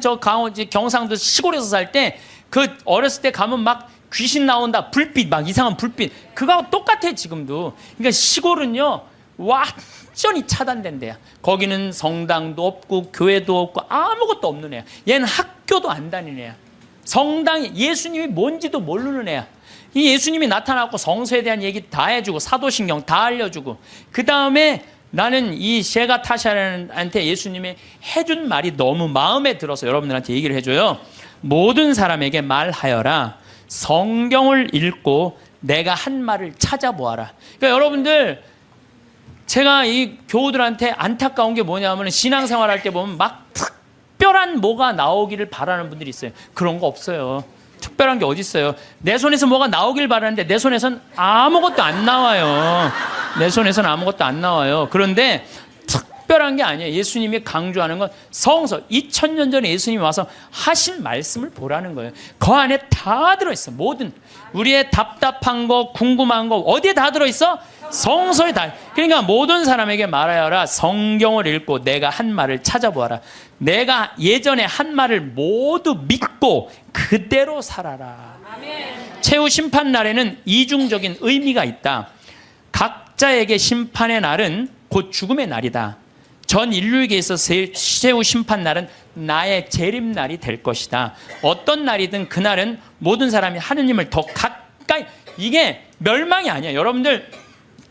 저 경상도 시골에서 살 때 그 어렸을 때 가면 막 귀신 나온다, 불빛 막 이상한 불빛 그거하고 똑같아 지금도. 그러니까 시골은요 완전히 차단된 데야. 거기는 성당도 없고 교회도 없고 아무것도 없는 애야. 얘는 학교도 안 다니는 애야. 성당이 예수님이 뭔지도 모르는 애야. 이 예수님이 나타나고 성서에 대한 얘기 다 해주고 사도신경 다 알려주고 그 다음에 나는 이 셰가타샤한테 예수님이 해준 말이 너무 마음에 들어서 여러분들한테 얘기를 해줘요. 모든 사람에게 말하여라. 성경을 읽고 내가 한 말을 찾아보아라. 그러니까 여러분들 제가 이 교우들한테 안타까운 게 뭐냐면 신앙생활 할 때 보면 막 특별한 뭐가 나오기를 바라는 분들이 있어요. 그런 거 없어요. 특별한 게 어디 있어요? 내 손에서 뭐가 나오길 바라는데 내 손에선 아무것도 안 나와요. 내 손에선 아무것도 안 나와요. 그런데 특별한 게 아니에요. 예수님이 강조하는 건 성서 2000년 전에 예수님이 와서 하신 말씀을 보라는 거예요. 그 안에 다 들어있어. 모든 우리의 답답한 거 궁금한 거 어디에 다 들어있어? 성서에 다. 그러니까 모든 사람에게 말하여라. 성경을 읽고 내가 한 말을 찾아보아라. 내가 예전에 한 말을 모두 믿고 그대로 살아라. 아멘. 최후 심판 날에는 이중적인 의미가 있다. 각자에게 심판의 날은 곧 죽음의 날이다. 전 인류에게 있어서 최후 심판 날은 나의 재림날이 될 것이다. 어떤 날이든 그날은 모든 사람이 하느님을 더 가까이. 이게 멸망이 아니야. 여러분들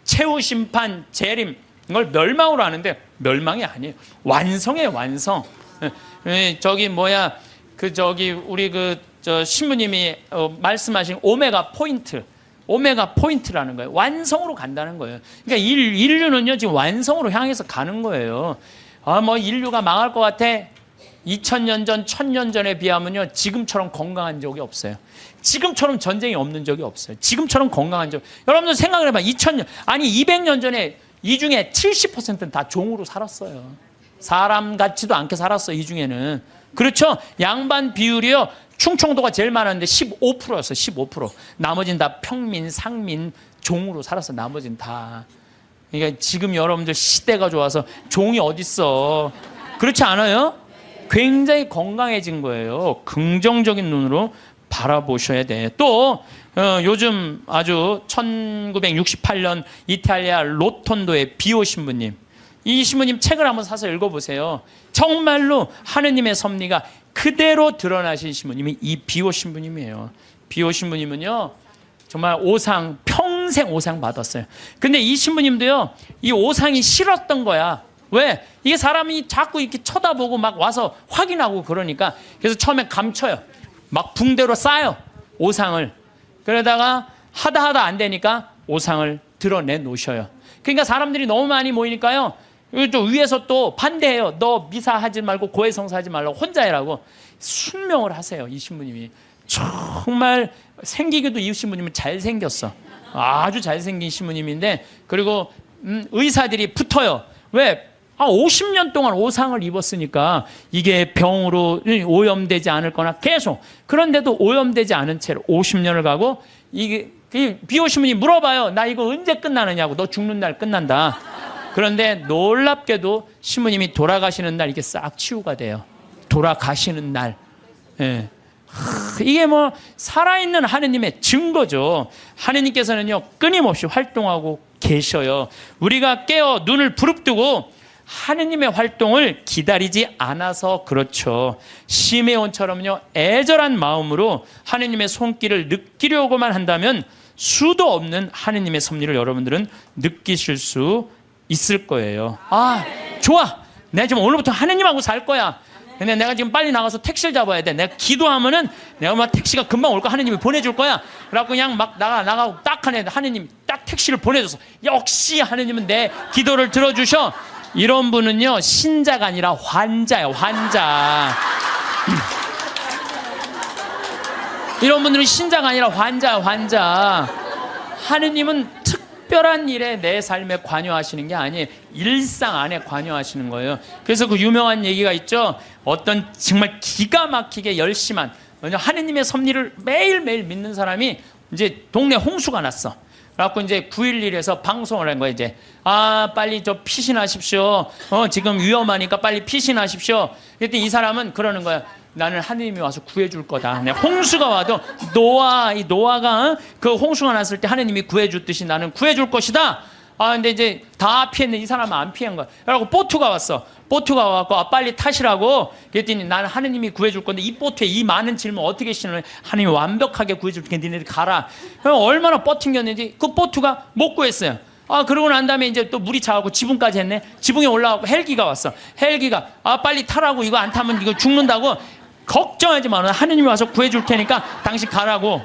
최후 심판, 재림 이걸 멸망으로 하는데 멸망이 아니에요. 완성이에요. 완성. 우리 신부님이 말씀하신 오메가 포인트라는 거예요. 완성으로 간다는 거예요. 그러니까 인류는요 지금 완성으로 향해서 가는 거예요. 인류가 망할 것 같아. 2000년 전, 1000년 전에 비하면요 지금처럼 건강한 적이 없어요. 지금처럼 전쟁이 없는 적이 없어요. 지금처럼 건강한 적. 여러분들 생각을 해봐. 200년 전에 이 중에 70%는 다 종으로 살았어요. 사람 같지도 않게 살았어요. 이 중에는. 그렇죠? 양반 비율이요. 충청도가 제일 많았는데 15%였어요. 15%. 나머지는 다 평민, 상민, 종으로 살았어. 나머지는 다. 그러니까 지금 여러분들 시대가 좋아서 종이 어딨어. 그렇지 않아요? 굉장히 건강해진 거예요. 긍정적인 눈으로 바라보셔야 돼. 또 요즘 아주 1968년 이탈리아 로톤도의 비오 신부님. 이 신부님 책을 한번 사서 읽어보세요. 정말로 하느님의 섭리가 그대로 드러나신 신부님이 이 비오 신부님이에요. 비오 신부님은요, 정말 오상, 평생 오상 받았어요. 근데 이 신부님도요, 이 오상이 싫었던 거야. 왜? 이게 사람이 자꾸 이렇게 쳐다보고 막 와서 확인하고 그러니까. 그래서 처음에 감춰요. 막 붕대로 싸요, 오상을. 그러다가 하다 안 되니까 오상을 드러내 놓으셔요. 그러니까 사람들이 너무 많이 모이니까요, 또 위에서 또 반대해요. 너 미사하지 말고 고해성사하지 말라고 혼자 해라고 순명을 하세요. 이 신부님이 정말 생기기도, 이 신부님은 잘생겼어. 아주 잘생긴 신부님인데, 그리고 의사들이 붙어요. 왜? 50년 동안 오상을 입었으니까 이게 병으로 오염되지 않을 거나 계속. 그런데도 오염되지 않은 채로 50년을 가고, 이게 비오 신부님이 물어봐요. 나 이거 언제 끝나느냐고. 너 죽는 날 끝난다. 그런데 놀랍게도 신부님이 돌아가시는 날 이게 싹 치유가 돼요. 돌아가시는 날. 예. 이게 뭐 살아있는 하느님의 증거죠. 하느님께서는요, 끊임없이 활동하고 계셔요. 우리가 깨어 눈을 부릅뜨고 하느님의 활동을 기다리지 않아서 그렇죠. 시메온처럼요, 애절한 마음으로 하느님의 손길을 느끼려고만 한다면 수도 없는 하느님의 섭리를 여러분들은 느끼실 수 있을 거예요. 아, 좋아. 내가 지금 오늘부터 하느님하고 살 거야. 근데 내가 지금 빨리 나가서 택시를 잡아야 돼. 내가 기도하면은 내가 막 택시가 금방 올 거야. 하느님이 보내줄 거야. 그래갖고 그냥 막 나가고 딱 하느님이 딱 택시를 보내줘서 역시 하느님은 내 기도를 들어주셔. 이런 분은요, 신자가 아니라 환자예요. 환자. 이런 분들은 신자가 아니라 환자예요. 환자. 하느님은 특별한 일에 내 삶에 관여하시는 게 아니에요. 일상 안에 관여하시는 거예요. 그래서 그 유명한 얘기가 있죠. 어떤 정말 기가 막히게 열심한 하느님의 섭리를 매일매일 믿는 사람이 이제 동네 홍수가 났어. 그래갖고 이제 911에서 방송을 한 거예요. 이제 빨리 저 피신하십시오. 지금 위험하니까 빨리 피신하십시오. 그랬더니 이 사람은 그러는 거야. 나는 하느님이 와서 구해줄 거다. 홍수가 와도 노아가 그 홍수가 났을 때 하느님이 구해줬듯이 나는 구해줄 것이다. 근데 이제 다 피했는데 이 사람은 안 피한 거야. 그래갖고 보트가 왔어. 보트가 와갖고 빨리 타시라고. 그랬더니 나는 하느님이 구해줄 건데 이 보트에 이 많은 질문 어떻게 신으면 하느님이 완벽하게 구해줄 테니까 니네들 가라. 얼마나 버팅겼는지 그 보트가 못 구했어요. 그러고 난 다음에 이제 또 물이 차갖고 지붕까지 했네. 지붕에 올라가고 헬기가 왔어. 헬기가 빨리 타라고. 이거 안 타면 이거 죽는다고. 걱정하지 마. 하느님이 와서 구해줄 테니까 당신 가라고.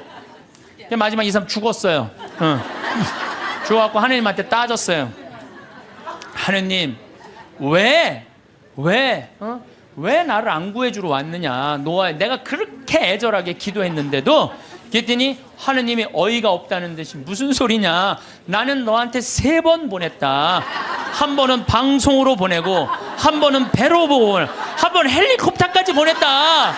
마지막 이 사람 죽었어요. 죽어갖고 하느님한테 따졌어요. 하느님, 왜 나를 안 구해주러 왔느냐. 노아, 내가 그렇게 애절하게 기도했는데도. 그랬더니 하느님이 어이가 없다는 듯이 무슨 소리냐. 나는 너한테 3번 보냈다. 한 번은 방송으로 보내고, 한 번은 배로 보고, 한 번 헬리콥터까지 보냈다.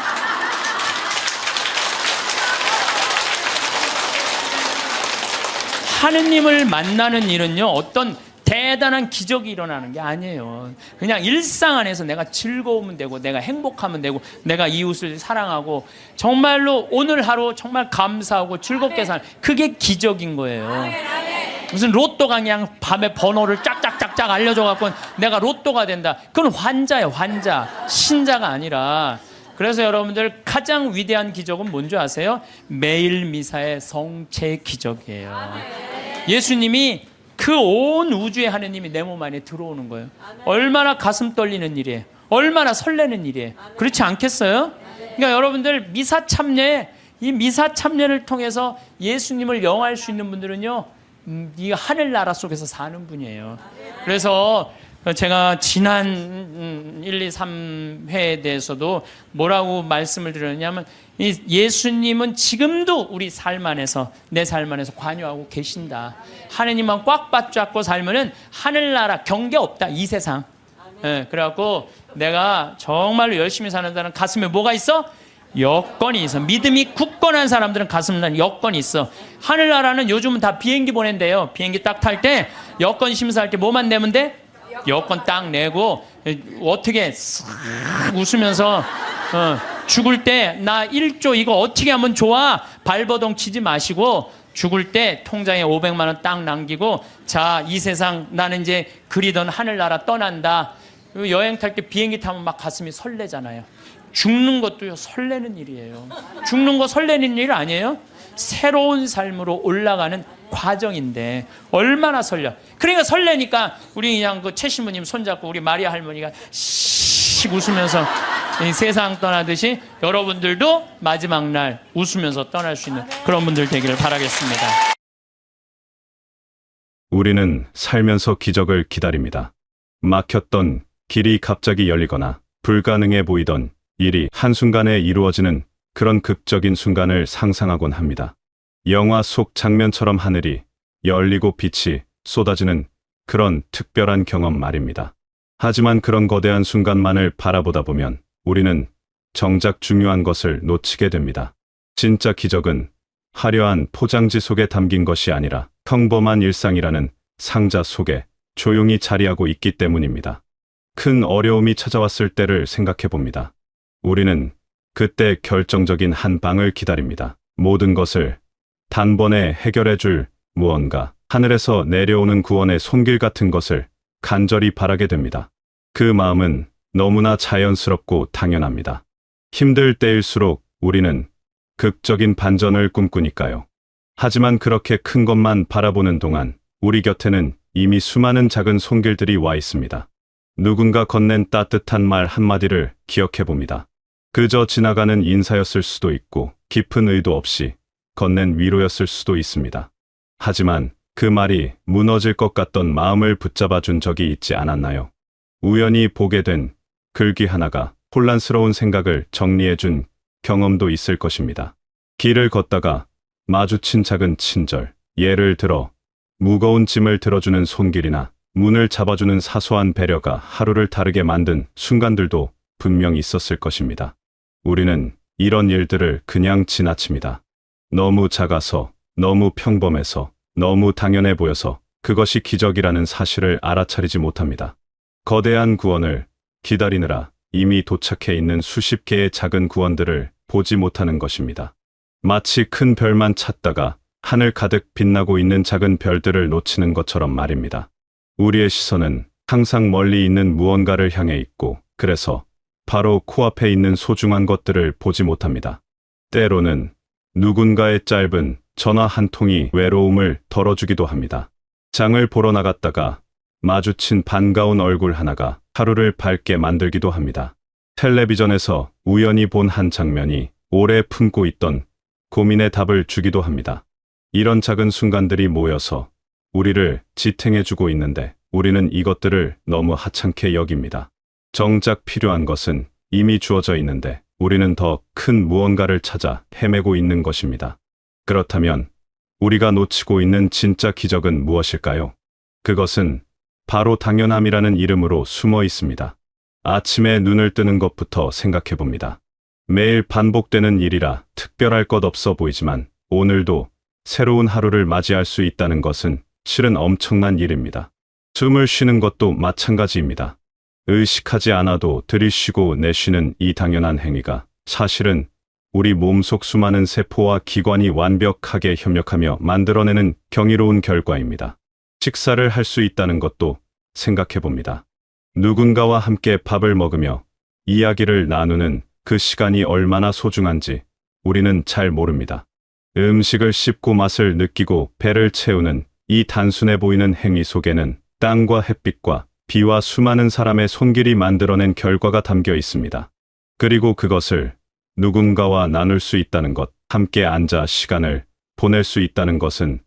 하느님을 만나는 일은요, 어떤 대단한 기적이 일어나는 게 아니에요. 그냥 일상 안에서 내가 즐거우면 되고, 내가 행복하면 되고, 내가 이웃을 사랑하고, 정말로 오늘 하루 정말 감사하고 즐겁게 사는, 그게 기적인 거예요. 무슨 로또가 그냥 밤에 번호를 짝짝짝짝 알려줘갖고 내가 로또가 된다. 그건 환자예요. 환자. 신자가 아니라. 그래서 여러분들 가장 위대한 기적은 뭔지 아세요? 매일 미사의 성체 기적이에요. 예수님이 그 온 우주의 하느님이 내 몸 안에 들어오는 거예요. 얼마나 가슴 떨리는 일이에요. 얼마나 설레는 일이에요. 그렇지 않겠어요? 그러니까 여러분들 미사 참례, 이 미사 참례를 통해서 예수님을 영화할 수 있는 분들은요, 이 하늘나라 속에서 사는 분이에요. 그래서 제가 지난 1, 2, 3회에 대해서도 뭐라고 말씀을 드렸냐면, 이 예수님은 지금도 우리 삶 안에서, 내 삶 안에서 관여하고 계신다. 하느님만 꽉 붙잡고 살면은 하늘나라 경계 없다, 이 세상. 그래갖고 내가 정말로 열심히 사는 사람 가슴에 뭐가 있어? 여건이 있어. 믿음이 굳건한 사람들은 가슴에 여건이 있어. 하늘나라는 요즘은 다 비행기 보낸대요. 비행기 딱 탈 때 여건 심사할 때 뭐만 내면 돼? 여건 딱 내고 어떻게 싹 웃으면서 죽을 때 나 1조 이거 어떻게 하면 좋아? 발버둥 치지 마시고 죽을 때 통장에 500만 원 딱 남기고, 자, 이 세상 나는 이제 그리던 하늘나라 떠난다. 여행 탈 때 비행기 타면 막 가슴이 설레잖아요. 죽는 것도요, 설레는 일이에요. 죽는 거 설레는 일 아니에요? 새로운 삶으로 올라가는 과정인데 얼마나 설레. 그러니까 설레니까 우리 그냥 그 최 신부님 손잡고 우리 마리아 할머니가 씩 웃으면서 이 세상 떠나듯이 여러분들도 마지막 날 웃으면서 떠날 수 있는 그런 분들 되기를 바라겠습니다. 우리는 살면서 기적을 기다립니다. 막혔던 길이 갑자기 열리거나 불가능해 보이던 일이 한순간에 이루어지는 그런 극적인 순간을 상상하곤 합니다. 영화 속 장면처럼 하늘이 열리고 빛이 쏟아지는 그런 특별한 경험 말입니다. 하지만 그런 거대한 순간만을 바라보다 보면 우리는 정작 중요한 것을 놓치게 됩니다. 진짜 기적은 화려한 포장지 속에 담긴 것이 아니라 평범한 일상이라는 상자 속에 조용히 자리하고 있기 때문입니다. 큰 어려움이 찾아왔을 때를 생각해 봅니다. 우리는 그때 결정적인 한 방을 기다립니다. 모든 것을 단번에 해결해 줄 무언가, 하늘에서 내려오는 구원의 손길 같은 것을 간절히 바라게 됩니다. 그 마음은 너무나 자연스럽고 당연합니다. 힘들 때일수록 우리는 극적인 반전을 꿈꾸니까요. 하지만 그렇게 큰 것만 바라보는 동안 우리 곁에는 이미 수많은 작은 손길들이 와 있습니다. 누군가 건넨 따뜻한 말 한마디를 기억해 봅니다. 그저 지나가는 인사였을 수도 있고 깊은 의도 없이 건넨 위로였을 수도 있습니다. 하지만 그 말이 무너질 것 같던 마음을 붙잡아 준 적이 있지 않았나요? 우연히 보게 된 글귀 하나가 혼란스러운 생각을 정리해 준 경험도 있을 것입니다. 길을 걷다가 마주친 작은 친절, 예를 들어 무거운 짐을 들어주는 손길이나 문을 잡아주는 사소한 배려가 하루를 다르게 만든 순간들도 분명 있었을 것입니다. 우리는 이런 일들을 그냥 지나칩니다. 너무 작아서, 너무 평범해서, 너무 당연해 보여서 그것이 기적이라는 사실을 알아차리지 못합니다. 거대한 구원을 기다리느라 이미 도착해 있는 수십 개의 작은 구원들을 보지 못하는 것입니다. 마치 큰 별만 찾다가 하늘 가득 빛나고 있는 작은 별들을 놓치는 것처럼 말입니다. 우리의 시선은 항상 멀리 있는 무언가를 향해 있고, 그래서 바로 코앞에 있는 소중한 것들을 보지 못합니다. 때로는 누군가의 짧은 전화 한 통이 외로움을 덜어주기도 합니다. 장을 보러 나갔다가 마주친 반가운 얼굴 하나가 하루를 밝게 만들기도 합니다. 텔레비전에서 우연히 본 한 장면이 오래 품고 있던 고민의 답을 주기도 합니다. 이런 작은 순간들이 모여서 우리를 지탱해주고 있는데 우리는 이것들을 너무 하찮게 여깁니다. 정작 필요한 것은 이미 주어져 있는데 우리는 더 큰 무언가를 찾아 헤매고 있는 것입니다. 그렇다면 우리가 놓치고 있는 진짜 기적은 무엇일까요? 그것은 바로 당연함이라는 이름으로 숨어 있습니다. 아침에 눈을 뜨는 것부터 생각해 봅니다. 매일 반복되는 일이라 특별할 것 없어 보이지만 오늘도 새로운 하루를 맞이할 수 있다는 것은 실은 엄청난 일입니다. 숨을 쉬는 것도 마찬가지입니다. 의식하지 않아도 들이쉬고 내쉬는 이 당연한 행위가 사실은 우리 몸속 수많은 세포와 기관이 완벽하게 협력하며 만들어내는 경이로운 결과입니다. 식사를 할 수 있다는 것도 생각해 봅니다. 누군가와 함께 밥을 먹으며 이야기를 나누는 그 시간이 얼마나 소중한지 우리는 잘 모릅니다. 음식을 씹고 맛을 느끼고 배를 채우는 이 단순해 보이는 행위 속에는 땅과 햇빛과 비와 수많은 사람의 손길이 만들어낸 결과가 담겨 있습니다. 그리고 그것을 누군가와 나눌 수 있다는 것, 함께 앉아 시간을 보낼 수 있다는 것은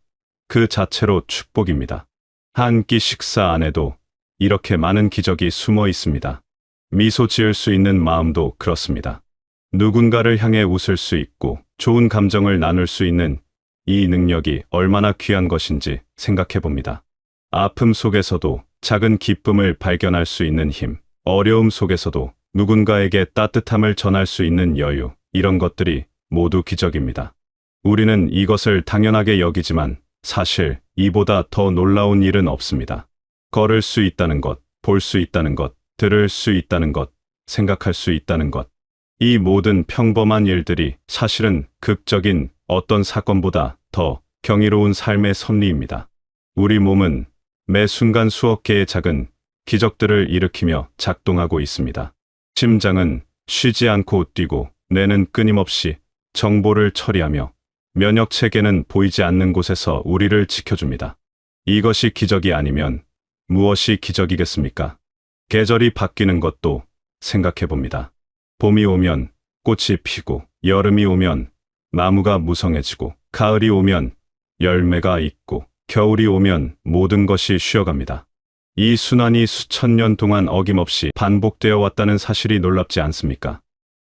그 자체로 축복입니다. 한 끼 식사 안에도 이렇게 많은 기적이 숨어 있습니다. 미소 지을 수 있는 마음도 그렇습니다. 누군가를 향해 웃을 수 있고 좋은 감정을 나눌 수 있는 이 능력이 얼마나 귀한 것인지 생각해 봅니다. 아픔 속에서도 작은 기쁨을 발견할 수 있는 힘, 어려움 속에서도 누군가에게 따뜻함을 전할 수 있는 여유, 이런 것들이 모두 기적입니다. 우리는 이것을 당연하게 여기지만 사실 이보다 더 놀라운 일은 없습니다. 걸을 수 있다는 것, 볼 수 있다는 것, 들을 수 있다는 것, 생각할 수 있다는 것. 이 모든 평범한 일들이 사실은 극적인 어떤 사건보다 더 경이로운 삶의 섭리입니다. 우리 몸은 매 순간 수억 개의 작은 기적들을 일으키며 작동하고 있습니다. 심장은 쉬지 않고 뛰고 뇌는 끊임없이 정보를 처리하며 면역 체계는 보이지 않는 곳에서 우리를 지켜줍니다. 이것이 기적이 아니면 무엇이 기적이겠습니까? 계절이 바뀌는 것도 생각해 봅니다. 봄이 오면 꽃이 피고, 여름이 오면 나무가 무성해지고, 가을이 오면 열매가 익고, 겨울이 오면 모든 것이 쉬어갑니다. 이 순환이 수천 년 동안 어김없이 반복되어 왔다는 사실이 놀랍지 않습니까?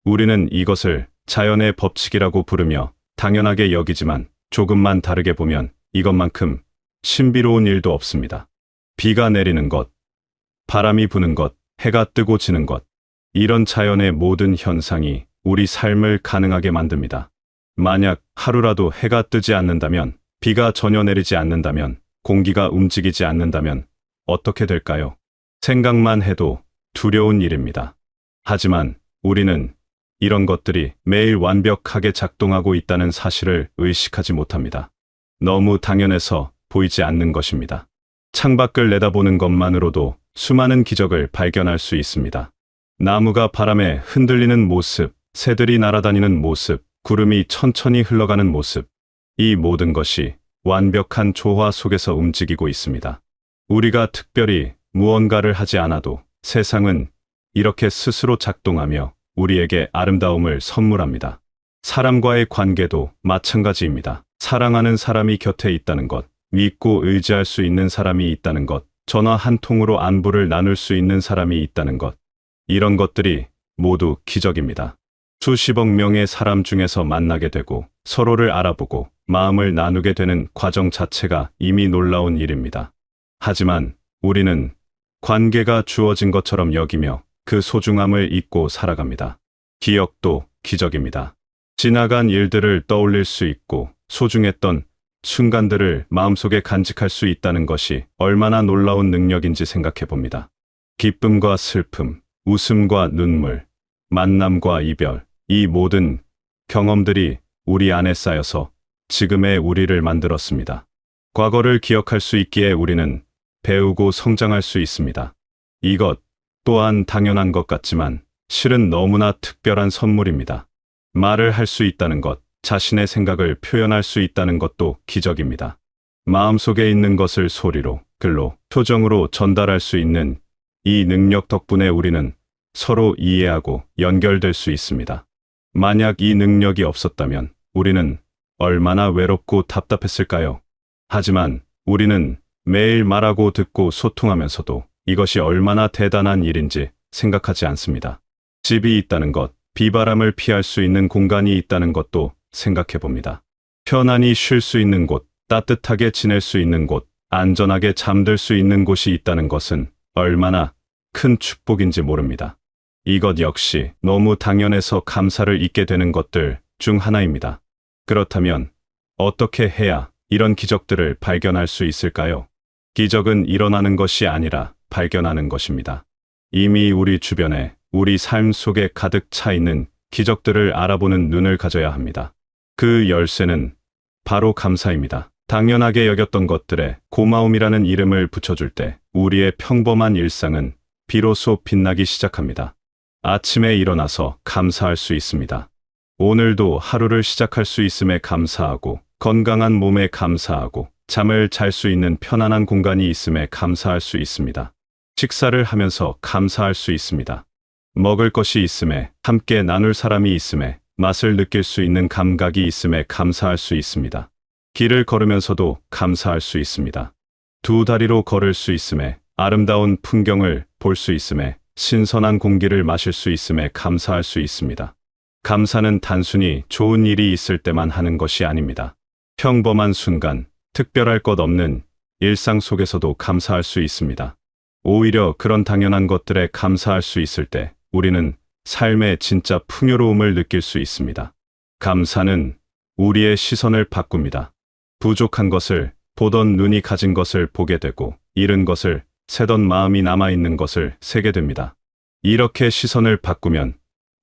우리는 이것을 자연의 법칙이라고 부르며 당연하게 여기지만 조금만 다르게 보면 이것만큼 신비로운 일도 없습니다. 비가 내리는 것, 바람이 부는 것, 해가 뜨고 지는 것, 이런 자연의 모든 현상이 우리 삶을 가능하게 만듭니다. 만약 하루라도 해가 뜨지 않는다면, 비가 전혀 내리지 않는다면, 공기가 움직이지 않는다면 어떻게 될까요? 생각만 해도 두려운 일입니다. 하지만 우리는 이런 것들이 매일 완벽하게 작동하고 있다는 사실을 의식하지 못합니다. 너무 당연해서 보이지 않는 것입니다. 창밖을 내다보는 것만으로도 수많은 기적을 발견할 수 있습니다. 나무가 바람에 흔들리는 모습, 새들이 날아다니는 모습, 구름이 천천히 흘러가는 모습, 이 모든 것이 완벽한 조화 속에서 움직이고 있습니다. 우리가 특별히 무언가를 하지 않아도 세상은 이렇게 스스로 작동하며 우리에게 아름다움을 선물합니다. 사람과의 관계도 마찬가지입니다. 사랑하는 사람이 곁에 있다는 것, 믿고 의지할 수 있는 사람이 있다는 것, 전화 한 통으로 안부를 나눌 수 있는 사람이 있다는 것, 이런 것들이 모두 기적입니다. 수십억 명의 사람 중에서 만나게 되고 서로를 알아보고 마음을 나누게 되는 과정 자체가 이미 놀라운 일입니다. 하지만 우리는 관계가 주어진 것처럼 여기며 그 소중함을 잊고 살아갑니다. 기억도 기적입니다. 지나간 일들을 떠올릴 수 있고 소중했던 순간들을 마음속에 간직할 수 있다는 것이 얼마나 놀라운 능력인지 생각해 봅니다. 기쁨과 슬픔, 웃음과 눈물, 만남과 이별, 이 모든 경험들이 우리 안에 쌓여서 지금의 우리를 만들었습니다. 과거를 기억할 수 있기에 우리는 배우고 성장할 수 있습니다. 이것 또한 당연한 것 같지만 실은 너무나 특별한 선물입니다. 말을 할 수 있다는 것, 자신의 생각을 표현할 수 있다는 것도 기적입니다. 마음속에 있는 것을 소리로, 글로, 표정으로 전달할 수 있는 이 능력 덕분에 우리는 서로 이해하고 연결될 수 있습니다. 만약 이 능력이 없었다면 우리는 얼마나 외롭고 답답했을까요? 하지만 우리는 매일 말하고 듣고 소통하면서도 이것이 얼마나 대단한 일인지 생각하지 않습니다. 집이 있다는 것, 비바람을 피할 수 있는 공간이 있다는 것도 생각해 봅니다. 편안히 쉴 수 있는 곳, 따뜻하게 지낼 수 있는 곳, 안전하게 잠들 수 있는 곳이 있다는 것은 얼마나 큰 축복인지 모릅니다. 이것 역시 너무 당연해서 감사를 잊게 되는 것들 중 하나입니다. 그렇다면 어떻게 해야 이런 기적들을 발견할 수 있을까요? 기적은 일어나는 것이 아니라 발견하는 것입니다. 이미 우리 주변에 우리 삶 속에 가득 차 있는 기적들을 알아보는 눈을 가져야 합니다. 그 열쇠는 바로 감사입니다. 당연하게 여겼던 것들에 고마움이라는 이름을 붙여줄 때 우리의 평범한 일상은 비로소 빛나기 시작합니다. 아침에 일어나서 감사할 수 있습니다. 오늘도 하루를 시작할 수 있음에 감사하고, 건강한 몸에 감사하고, 잠을 잘 수 있는 편안한 공간이 있음에 감사할 수 있습니다. 식사를 하면서 감사할 수 있습니다. 먹을 것이 있음에, 함께 나눌 사람이 있음에, 맛을 느낄 수 있는 감각이 있음에 감사할 수 있습니다. 길을 걸으면서도 감사할 수 있습니다. 두 다리로 걸을 수 있음에, 아름다운 풍경을 볼 수 있음에, 신선한 공기를 마실 수 있음에 감사할 수 있습니다. 감사는 단순히 좋은 일이 있을 때만 하는 것이 아닙니다. 평범한 순간, 특별할 것 없는 일상 속에서도 감사할 수 있습니다. 오히려 그런 당연한 것들에 감사할 수 있을 때 우리는 삶의 진짜 풍요로움을 느낄 수 있습니다. 감사는 우리의 시선을 바꿉니다. 부족한 것을 보던 눈이 가진 것을 보게 되고, 잃은 것을 세던 마음이 남아있는 것을 세게 됩니다. 이렇게 시선을 바꾸면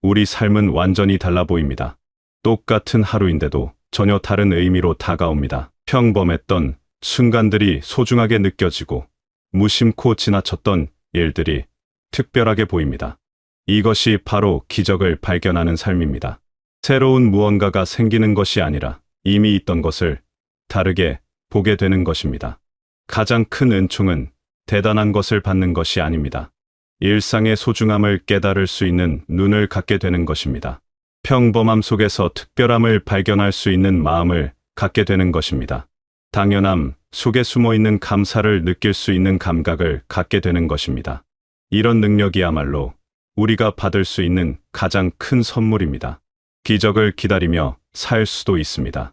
우리 삶은 완전히 달라 보입니다. 똑같은 하루인데도 전혀 다른 의미로 다가옵니다. 평범했던 순간들이 소중하게 느껴지고, 무심코 지나쳤던 일들이 특별하게 보입니다. 이것이 바로 기적을 발견하는 삶입니다. 새로운 무언가가 생기는 것이 아니라 이미 있던 것을 다르게 보게 되는 것입니다. 가장 큰 은총은 대단한 것을 받는 것이 아닙니다. 일상의 소중함을 깨달을 수 있는 눈을 갖게 되는 것입니다. 평범함 속에서 특별함을 발견할 수 있는 마음을 갖게 되는 것입니다. 당연함 속에 숨어 있는 감사를 느낄 수 있는 감각을 갖게 되는 것입니다. 이런 능력이야말로 우리가 받을 수 있는 가장 큰 선물입니다. 기적을 기다리며 살 수도 있습니다.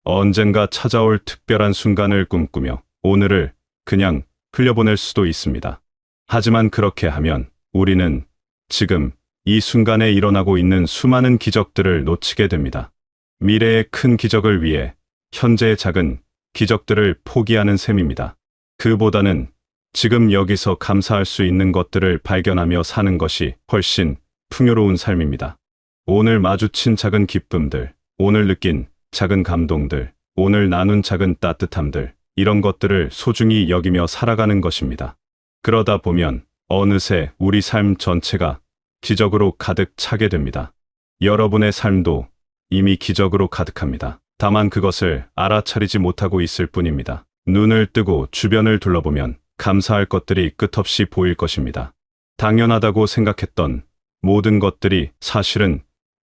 언젠가 찾아올 특별한 순간을 꿈꾸며 오늘을 그냥 흘려보낼 수도 있습니다. 하지만 그렇게 하면 우리는 지금 이 순간에 일어나고 있는 수많은 기적들을 놓치게 됩니다. 미래의 큰 기적을 위해 현재의 작은 기적들을 포기하는 셈입니다. 그보다는 지금 여기서 감사할 수 있는 것들을 발견하며 사는 것이 훨씬 풍요로운 삶입니다. 오늘 마주친 작은 기쁨들, 오늘 느낀 작은 감동들, 오늘 나눈 작은 따뜻함들, 이런 것들을 소중히 여기며 살아가는 것입니다. 그러다 보면 어느새 우리 삶 전체가 기적으로 가득 차게 됩니다. 여러분의 삶도 이미 기적으로 가득합니다. 다만 그것을 알아차리지 못하고 있을 뿐입니다. 눈을 뜨고 주변을 둘러보면 감사할 것들이 끝없이 보일 것입니다. 당연하다고 생각했던 모든 것들이 사실은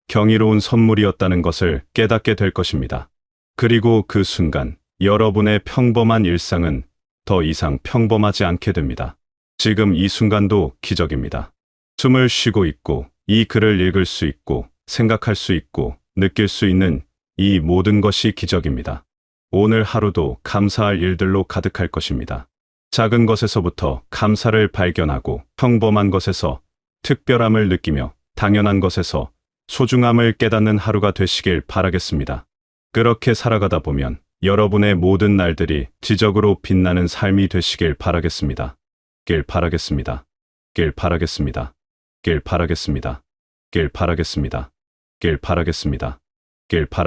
경이로운 선물이었다는 것을 깨닫게 될 것입니다. 그리고 그 순간 여러분의 평범한 일상은 더 이상 평범하지 않게 됩니다. 지금 이 순간도 기적입니다. 숨을 쉬고 있고 이 글을 읽을 수 있고 생각할 수 있고 느낄 수 있는 이 모든 것이 기적입니다. 오늘 하루도 감사할 일들로 가득할 것입니다. 작은 것에서부터 감사를 발견하고 평범한 것에서 특별함을 느끼며 당연한 것에서 소중함을 깨닫는 하루가 되시길 바라겠습니다. 그렇게 살아가다 보면 여러분의 모든 날들이 기적으로 빛나는 삶이 되시길 바라겠습니다. 길 바라겠습니다. 길 바라겠습니다. 길 바라겠습니다. 길 바라겠습니다. 길 바라겠습니다. 길 바라